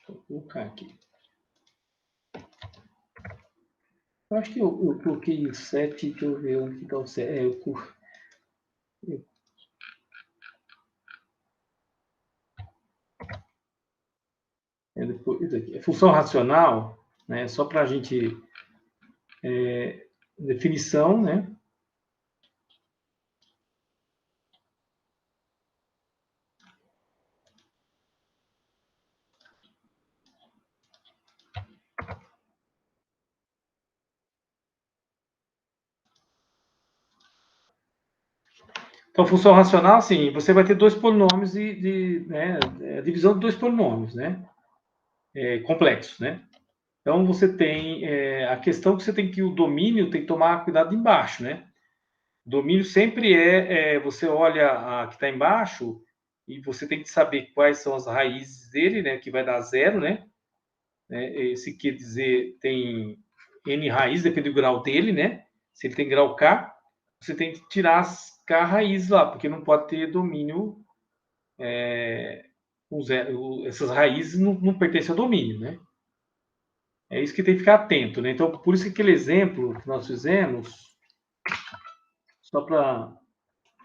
Speaker 1: Vou colocar aqui. Eu acho que eu coloquei o 7, deixa eu ver onde está o 7. Depois aqui. A função racional, né? Só para a gente. Definição, né? Então, função racional, sim, você vai ter dois polinômios né, a divisão de dois polinômios, né? Complexos, né? Então, você tem a questão que você tem que o domínio tem que tomar cuidado embaixo, né? O domínio sempre você olha a que está embaixo e você tem que saber quais são as raízes dele, né? Que vai dar zero, né? Esse quer dizer tem n raiz, depende do grau dele, né? Se ele tem grau k, você tem que tirar as k raízes lá, porque não pode ter domínio. Essas raízes não pertencem ao domínio, né? É isso que tem que ficar atento, né? Então, por isso que aquele exemplo que nós fizemos, só para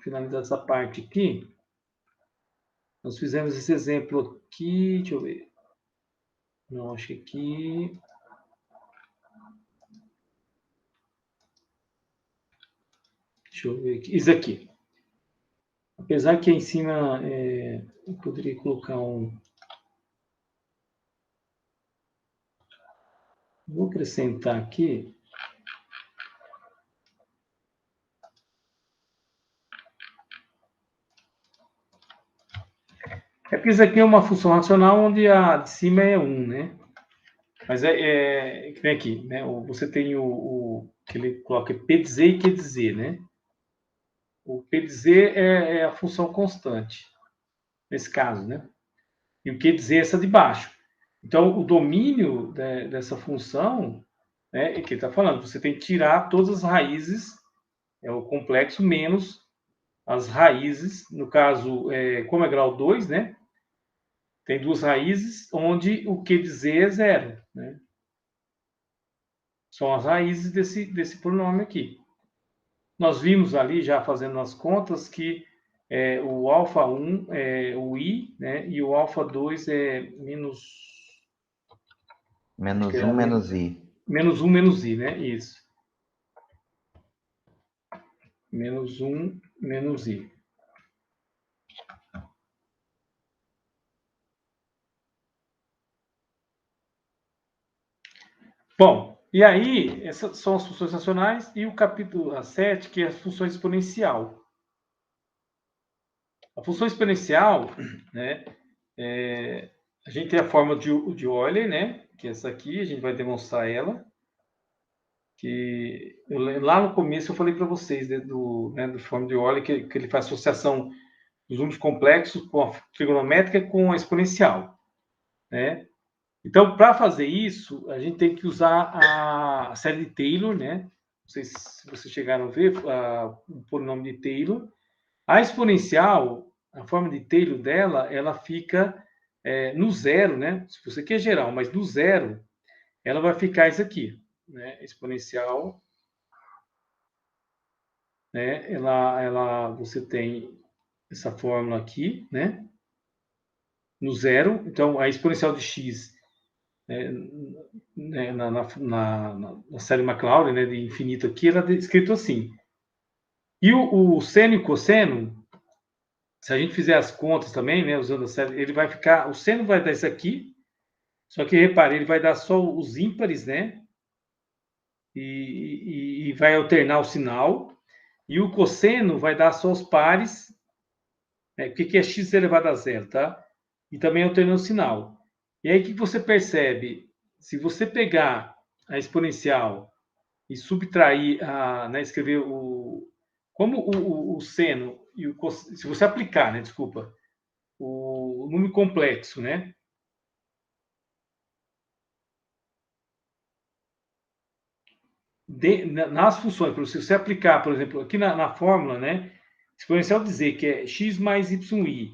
Speaker 1: finalizar essa parte aqui, nós fizemos esse exemplo aqui, deixa eu ver. Não, acho que aqui. Deixa eu ver aqui. Isso aqui. Apesar que em cima eu poderia colocar um. Vou acrescentar aqui. É porque isso aqui é uma função racional onde a de cima é 1, né? Mas que vem aqui, né? Você tem o que ele coloca P de Z e Q de Z, né? O P de Z é a função constante, nesse caso, né? E o Q de Z é essa de baixo. Então, o domínio dessa função, né, é que ele está falando, você tem que tirar todas as raízes, é o complexo, menos as raízes, no caso, como é grau 2, né? Tem duas raízes, onde o Q de Z é zero, né? São as raízes desse polinômio aqui. Nós vimos ali, já fazendo as contas, que o alfa 1 é o i, né? E o alfa 2 é menos...
Speaker 2: Menos 1, menos i.
Speaker 1: Menos 1, menos i, né? Isso. Menos 1, menos i. Bom, e aí, essas são as funções racionais e o capítulo 7, que é a função exponencial. A função exponencial, né, a gente tem a fórmula de Euler, né, que é essa aqui, a gente vai demonstrar ela. Que lá no começo eu falei para vocês do fórmula de Euler, que ele faz associação dos números complexos com a trigonométrica com a exponencial, né? Então, para fazer isso, a gente tem que usar a série de Taylor, né? Não sei se vocês chegaram a ver o polinômio de Taylor. A exponencial, a forma de Taylor dela, ela fica no zero, né? Se você quer geral, mas no zero, ela vai ficar isso aqui, né? Exponencial, né? Você tem essa fórmula aqui, né? No zero. Então, a exponencial de x na série Maclaurin, né, de infinito aqui, ela é escrito assim. E o seno e o cosseno, se a gente fizer as contas também, né, usando a série, ele vai ficar, o seno vai dar isso aqui, só que repare, ele vai dar só os ímpares, né? E vai alternar o sinal. E o cosseno vai dar só os pares, né? Porque que é x elevado a zero, tá? E também alternando o sinal. E aí o que você percebe? Se você pegar a exponencial e subtrair, né, escrever como o seno e o se você aplicar, né, desculpa, o número complexo, né? Nas funções, se você aplicar, por exemplo, aqui na fórmula, né? Exponencial dizer que é x mais yi.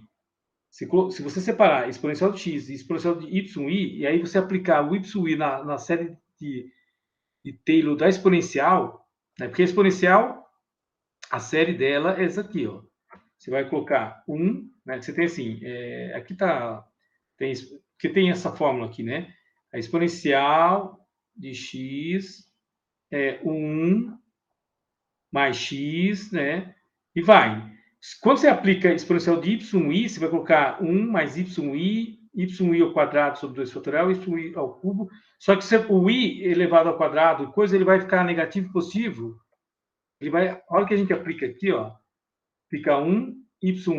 Speaker 1: Se você separar exponencial de x e exponencial de yi, e aí você aplicar o yi na série de Taylor da exponencial, né? Porque a exponencial, a série dela é essa aqui, ó. Você vai colocar 1, né? Você tem assim, aqui tá, porque tem essa fórmula aqui, né? A exponencial de x é 1 mais x, né? E vai. Quando você aplica a exponencial de yi, você vai colocar 1 mais yi ao quadrado sobre 2 fatorial, yi ao cubo. Só que o i elevado ao quadrado, coisa, ele vai ficar negativo e positivo. Ele vai, a hora que a gente aplica aqui, ó, fica 1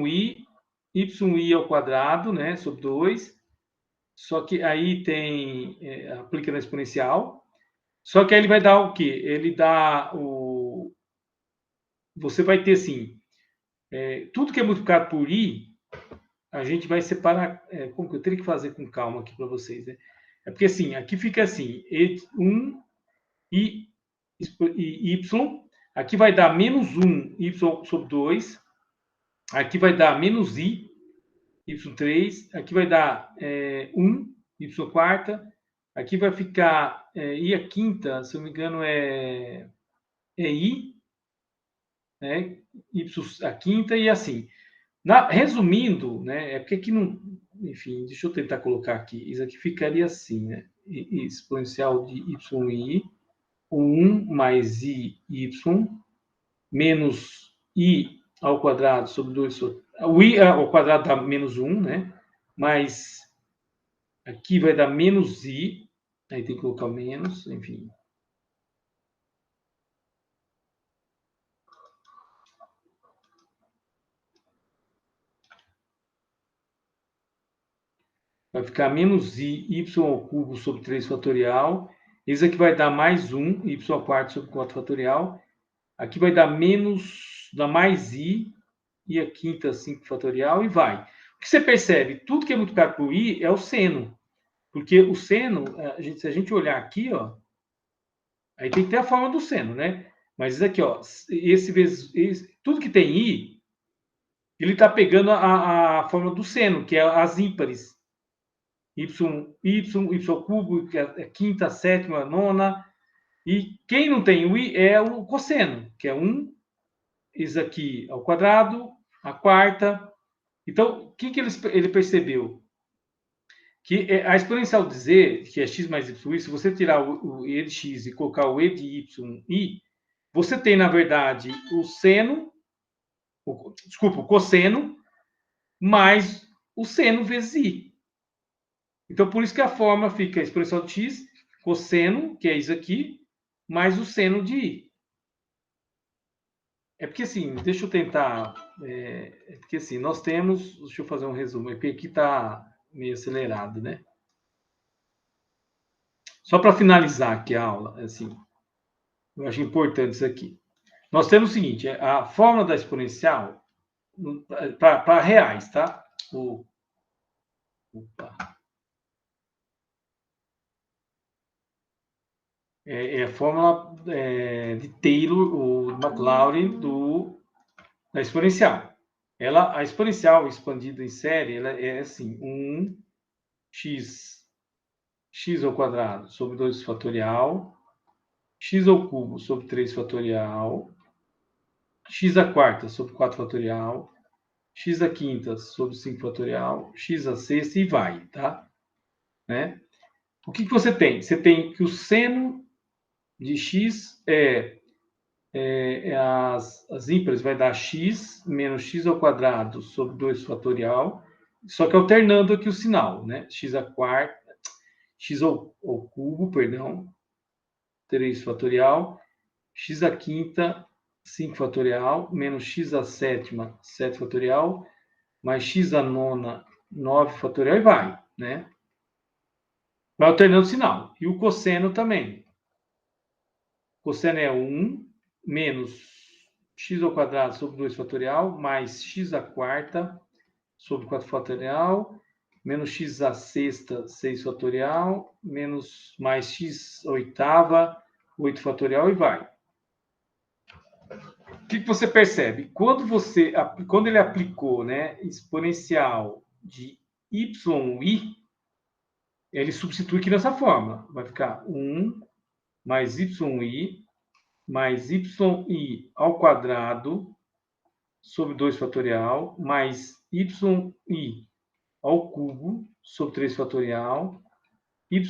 Speaker 1: yi ao quadrado, né, sobre 2. Só que aí tem, aplica na exponencial. Só que aí ele vai dar o quê? Ele dá o... Você vai ter, assim, tudo que é multiplicado por i, a gente vai separar. Como que eu teria que fazer com calma aqui para vocês, né? É porque assim, aqui fica assim, 1 e y, aqui vai dar menos 1 y sobre 2, aqui vai dar menos i, y3, aqui vai dar 1 y quarta, aqui vai ficar i a quinta, se eu não me engano, i, né? Y a quinta e assim. Resumindo, né, é porque aqui não. Enfim, deixa eu tentar colocar aqui. Isso aqui ficaria assim, né? Exponencial de yi, 1 mais i y, menos i ao quadrado sobre 2. O i ao quadrado dá menos 1, né? Mas aqui vai dar menos i. Aí tem que colocar o menos, enfim. Vai ficar menos y ao cubo sobre 3 fatorial. Isso aqui vai dar mais 1, y ao quarto sobre 4 fatorial. Aqui vai dar menos, dá mais i a quinta 5 fatorial e vai. O que você percebe? Tudo que é multiplicado por i é o seno. Porque o seno, se a gente olhar aqui, ó, aí tem que ter a forma do seno, né? Mas isso aqui, ó, tudo que tem i, ele está pegando a forma do seno, que é as ímpares. Y ao cubo, que é a quinta, sétima, nona. E quem não tem o i é o cosseno, que é 1, isso aqui ao quadrado, a quarta. Então, o que ele percebeu? Que a exponencial de z, que é x mais y, se você tirar o e de x e colocar o e de y, você tem, na verdade, o seno, desculpa, o cosseno, mais o seno vezes i. Então, por isso que a fórmula fica exponencial de x, cosseno, que é isso aqui, mais o seno de i. É porque assim, deixa eu tentar. Porque assim, nós temos. Deixa eu fazer um resumo. É porque aqui está meio acelerado, né? Só para finalizar aqui a aula, assim, eu acho importante isso aqui. Nós temos o seguinte: a fórmula da exponencial para reais, tá? Opa. É a fórmula de Taylor, o McLaurin, da exponencial. A exponencial expandida em série, ela é assim: 1x ao quadrado sobre 2 fatorial, x ao cubo sobre 3 fatorial, x à quarta sobre 4 fatorial, x à quinta sobre 5 fatorial, x à sexta e vai, tá? Né? O que você tem? Você tem que o seno de x é as ímpares vai dar x menos x ao quadrado sobre 2 fatorial, só que alternando aqui o sinal, né? X à quarta, x ao cubo, perdão, 3 fatorial, x à quinta, 5 fatorial, menos x à sétima, 7 fatorial, mais x à nona, 9 fatorial, e vai, né? Vai alternando o sinal. E o cosseno também. Cosseno é 1 menos x ao quadrado sobre 2 fatorial, mais x à quarta sobre 4 fatorial, menos x à sexta, 6 fatorial, menos mais x à oitava, 8 fatorial, e vai. O que você percebe? Quando ele aplicou, né, exponencial de y, ele substitui aqui nessa forma. Vai ficar 1 mais y mais y ao quadrado sobre 2 fatorial, mais y ao cubo sobre 3 fatorial, y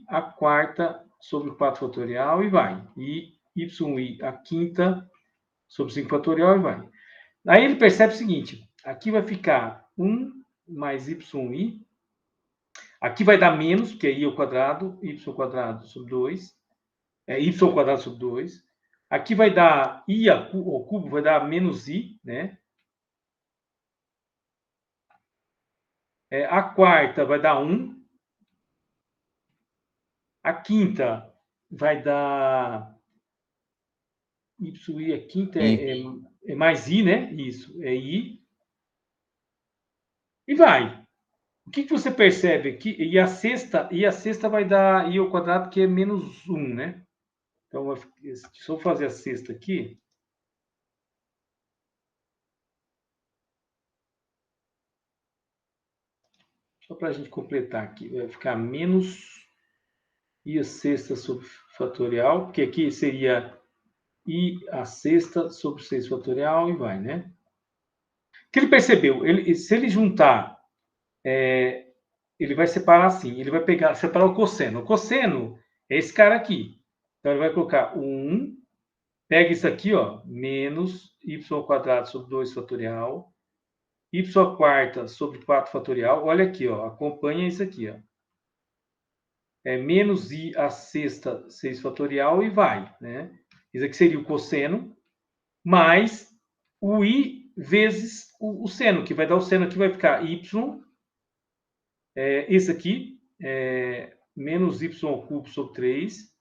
Speaker 1: à quarta sobre 4 fatorial, e vai. E y à quinta sobre 5 fatorial, e vai. Aí ele percebe o seguinte, aqui vai ficar 1 mais y, aqui vai dar menos, porque é y ao quadrado sobre 2, y ao quadrado sobre 2. Aqui vai dar i ao cubo, vai dar menos i, né? A quarta vai dar 1. A quinta vai dar y, a quinta é mais i, né? Isso, é i. E vai. O que você percebe aqui? E a sexta vai dar i ao quadrado, que é menos 1, né? Então, se eu fazer a sexta aqui, só para a gente completar aqui, vai ficar menos i a sexta sobre fatorial, que aqui seria i a sexta sobre 6 fatorial, e vai, né? O que ele percebeu? Se ele juntar, ele vai separar assim, ele vai separar o cosseno. O cosseno é esse cara aqui. Então, ele vai colocar 1, pega isso aqui, ó, menos y ao quadrado sobre 2 fatorial, y à quarta sobre 4 fatorial. Olha aqui, ó, acompanha isso aqui, ó. É menos i à sexta, 6 fatorial, e vai, né? Isso aqui seria o cosseno, mais o i vezes o seno, que vai dar o seno aqui, vai ficar y, esse aqui, menos y ao cubo sobre 3,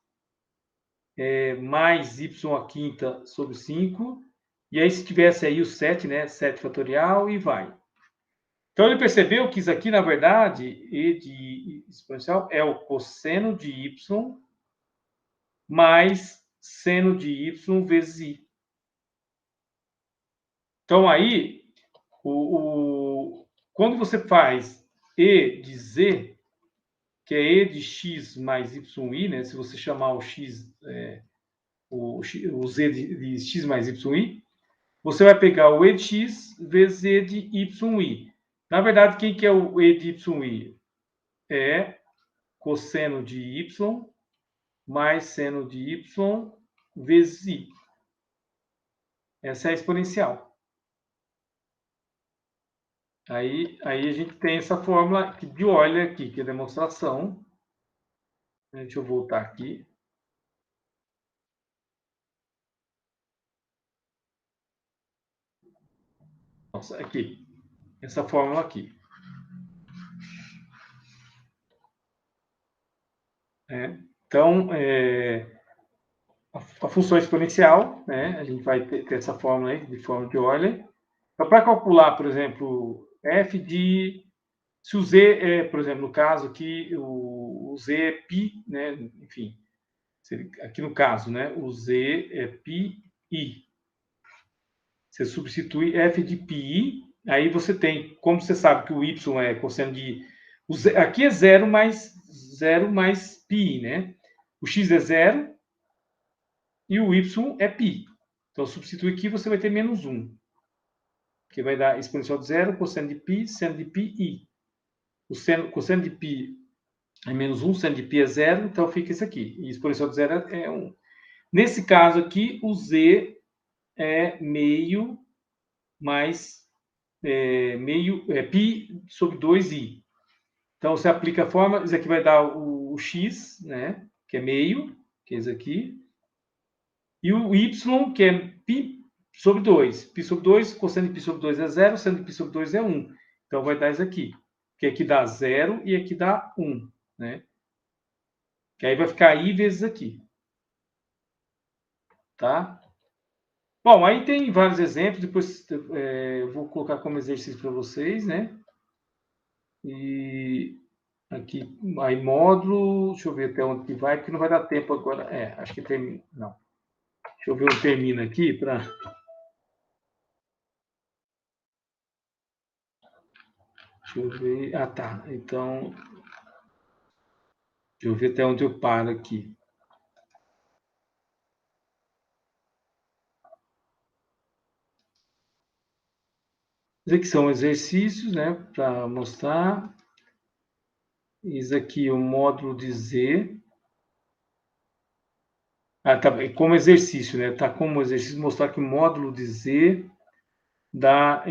Speaker 1: mais y à quinta sobre 5, e aí se tivesse aí o 7, né, 7 fatorial, e vai. Então, ele percebeu que isso aqui, na verdade, e de exponencial é o cosseno de y mais seno de y vezes i. Então, aí, quando você faz e de z, que é e de x mais yi, né? Se você chamar o x, o z de x mais yi, você vai pegar o e de x vezes e de yi. Na verdade, quem que é o e de yi? É cosseno de y mais seno de y vezes i. Essa é a exponencial. Aí a gente tem essa fórmula de Euler aqui, que é a demonstração. Deixa eu voltar aqui. Nossa, aqui. Essa fórmula aqui. Então, a função exponencial, né? A gente vai ter essa fórmula aí, de fórmula de Euler. Então, para calcular, por exemplo, f de... Se o z por exemplo, no caso aqui, o z é π, né? Enfim, aqui no caso, né? O z é πi. Você substitui f de πi, aí você tem, como você sabe que o y é cosseno de... Aqui é 0 mais π, né? O x é 0 e o y é π. Então, substitui aqui, você vai ter menos 1. Que vai dar exponencial de 0, cosseno de π, seno de πi. O cosseno de π é menos 1, seno de π é 0, então fica isso aqui. E exponencial de 0 é 1. Nesse caso aqui, o Z é meio mais meio π sobre 2i. Então, você aplica a forma, isso aqui vai dar o x, né, que é meio, que é isso aqui, e o y, que é π sobre 2. Π sobre 2, cosseno de π sobre 2 é 0, seno de π sobre 2 é 1. Então, vai dar isso aqui, que aqui dá 0 e aqui dá 1, né? Que aí vai ficar i vezes aqui. Tá? Bom, aí tem vários exemplos, depois eu vou colocar como exercício para vocês, né? E aqui, aí módulo, deixa eu ver até onde que vai, porque não vai dar tempo agora. Acho que termina. Não. Deixa eu ver onde termina aqui para. Deixa eu ver. Ah, tá. Então, deixa eu ver até onde eu paro aqui. Isso aqui são exercícios, né, para mostrar. Isso aqui é o módulo de Z. Ah, tá. Como exercício, né? Tá como exercício mostrar que o módulo de Z dá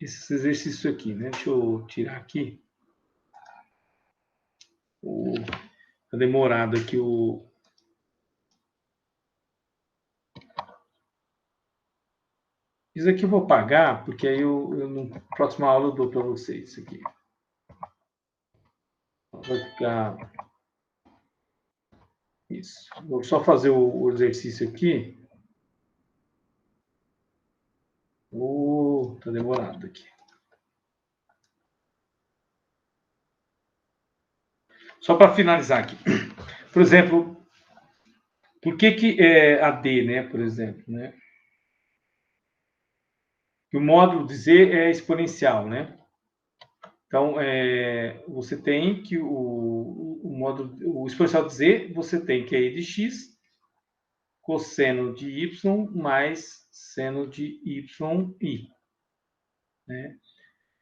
Speaker 1: esses exercícios aqui, né? Deixa eu tirar aqui. Tá demorado aqui o. Isso aqui eu vou pagar, porque aí na próxima aula eu dou para vocês isso aqui. Vai ficar. Isso. Vou só fazer o exercício aqui. Tá demorado aqui. Só para finalizar aqui. Por exemplo, por que é AD, né? Por exemplo, né? Que o módulo de Z é exponencial, né? Então, você tem que o exponencial de Z, você tem que é e de x, cosseno de y mais seno de yi. Né?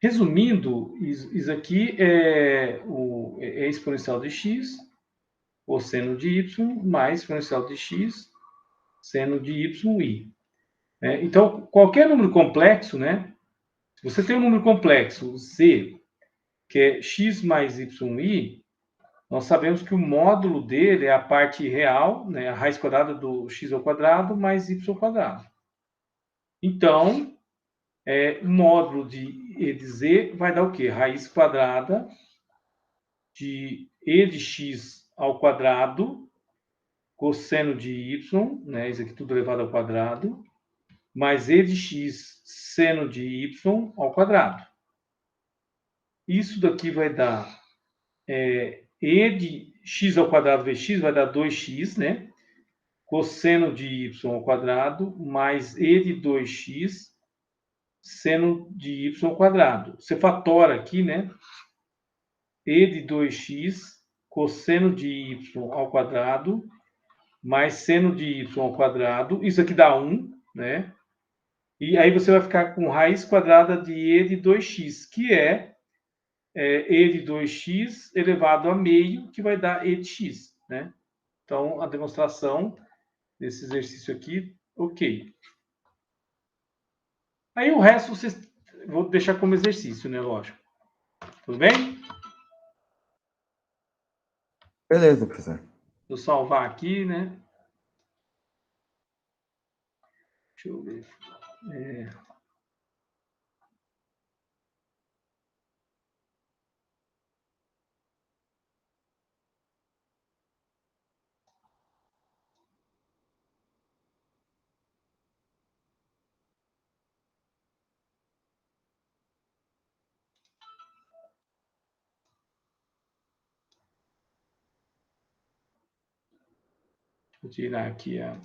Speaker 1: Resumindo, isso aqui é exponencial de x, cosseno de y, mais exponencial de x, seno de yi. Né? Então, qualquer número complexo, né? Se você tem um número complexo, z, que é x mais yi, nós sabemos que o módulo dele é a parte real, né, a raiz quadrada do x ao quadrado mais y ao quadrado. Então, o módulo de e de z vai dar o quê? Raiz quadrada de e de x ao quadrado, cosseno de y, né, isso aqui tudo elevado ao quadrado, mais e de x seno de y ao quadrado. Isso daqui vai dar e de x ao quadrado vezes x vai dar 2x, né? Cosseno de y ao quadrado mais e de 2x seno de y ao quadrado. Você fatora aqui, né? E de 2x cosseno de y ao quadrado mais seno de y ao quadrado. Isso aqui dá 1, né? E aí você vai ficar com raiz quadrada de e de 2x, que é e de 2x elevado a meio, que vai dar e de x, né? Então, a demonstração desse exercício aqui, ok. Aí o resto vocês vou deixar como exercício, né? Lógico. Tudo bem?
Speaker 2: Beleza, professor.
Speaker 1: Vou salvar aqui, né? Deixa eu ver. Vou tirar aqui a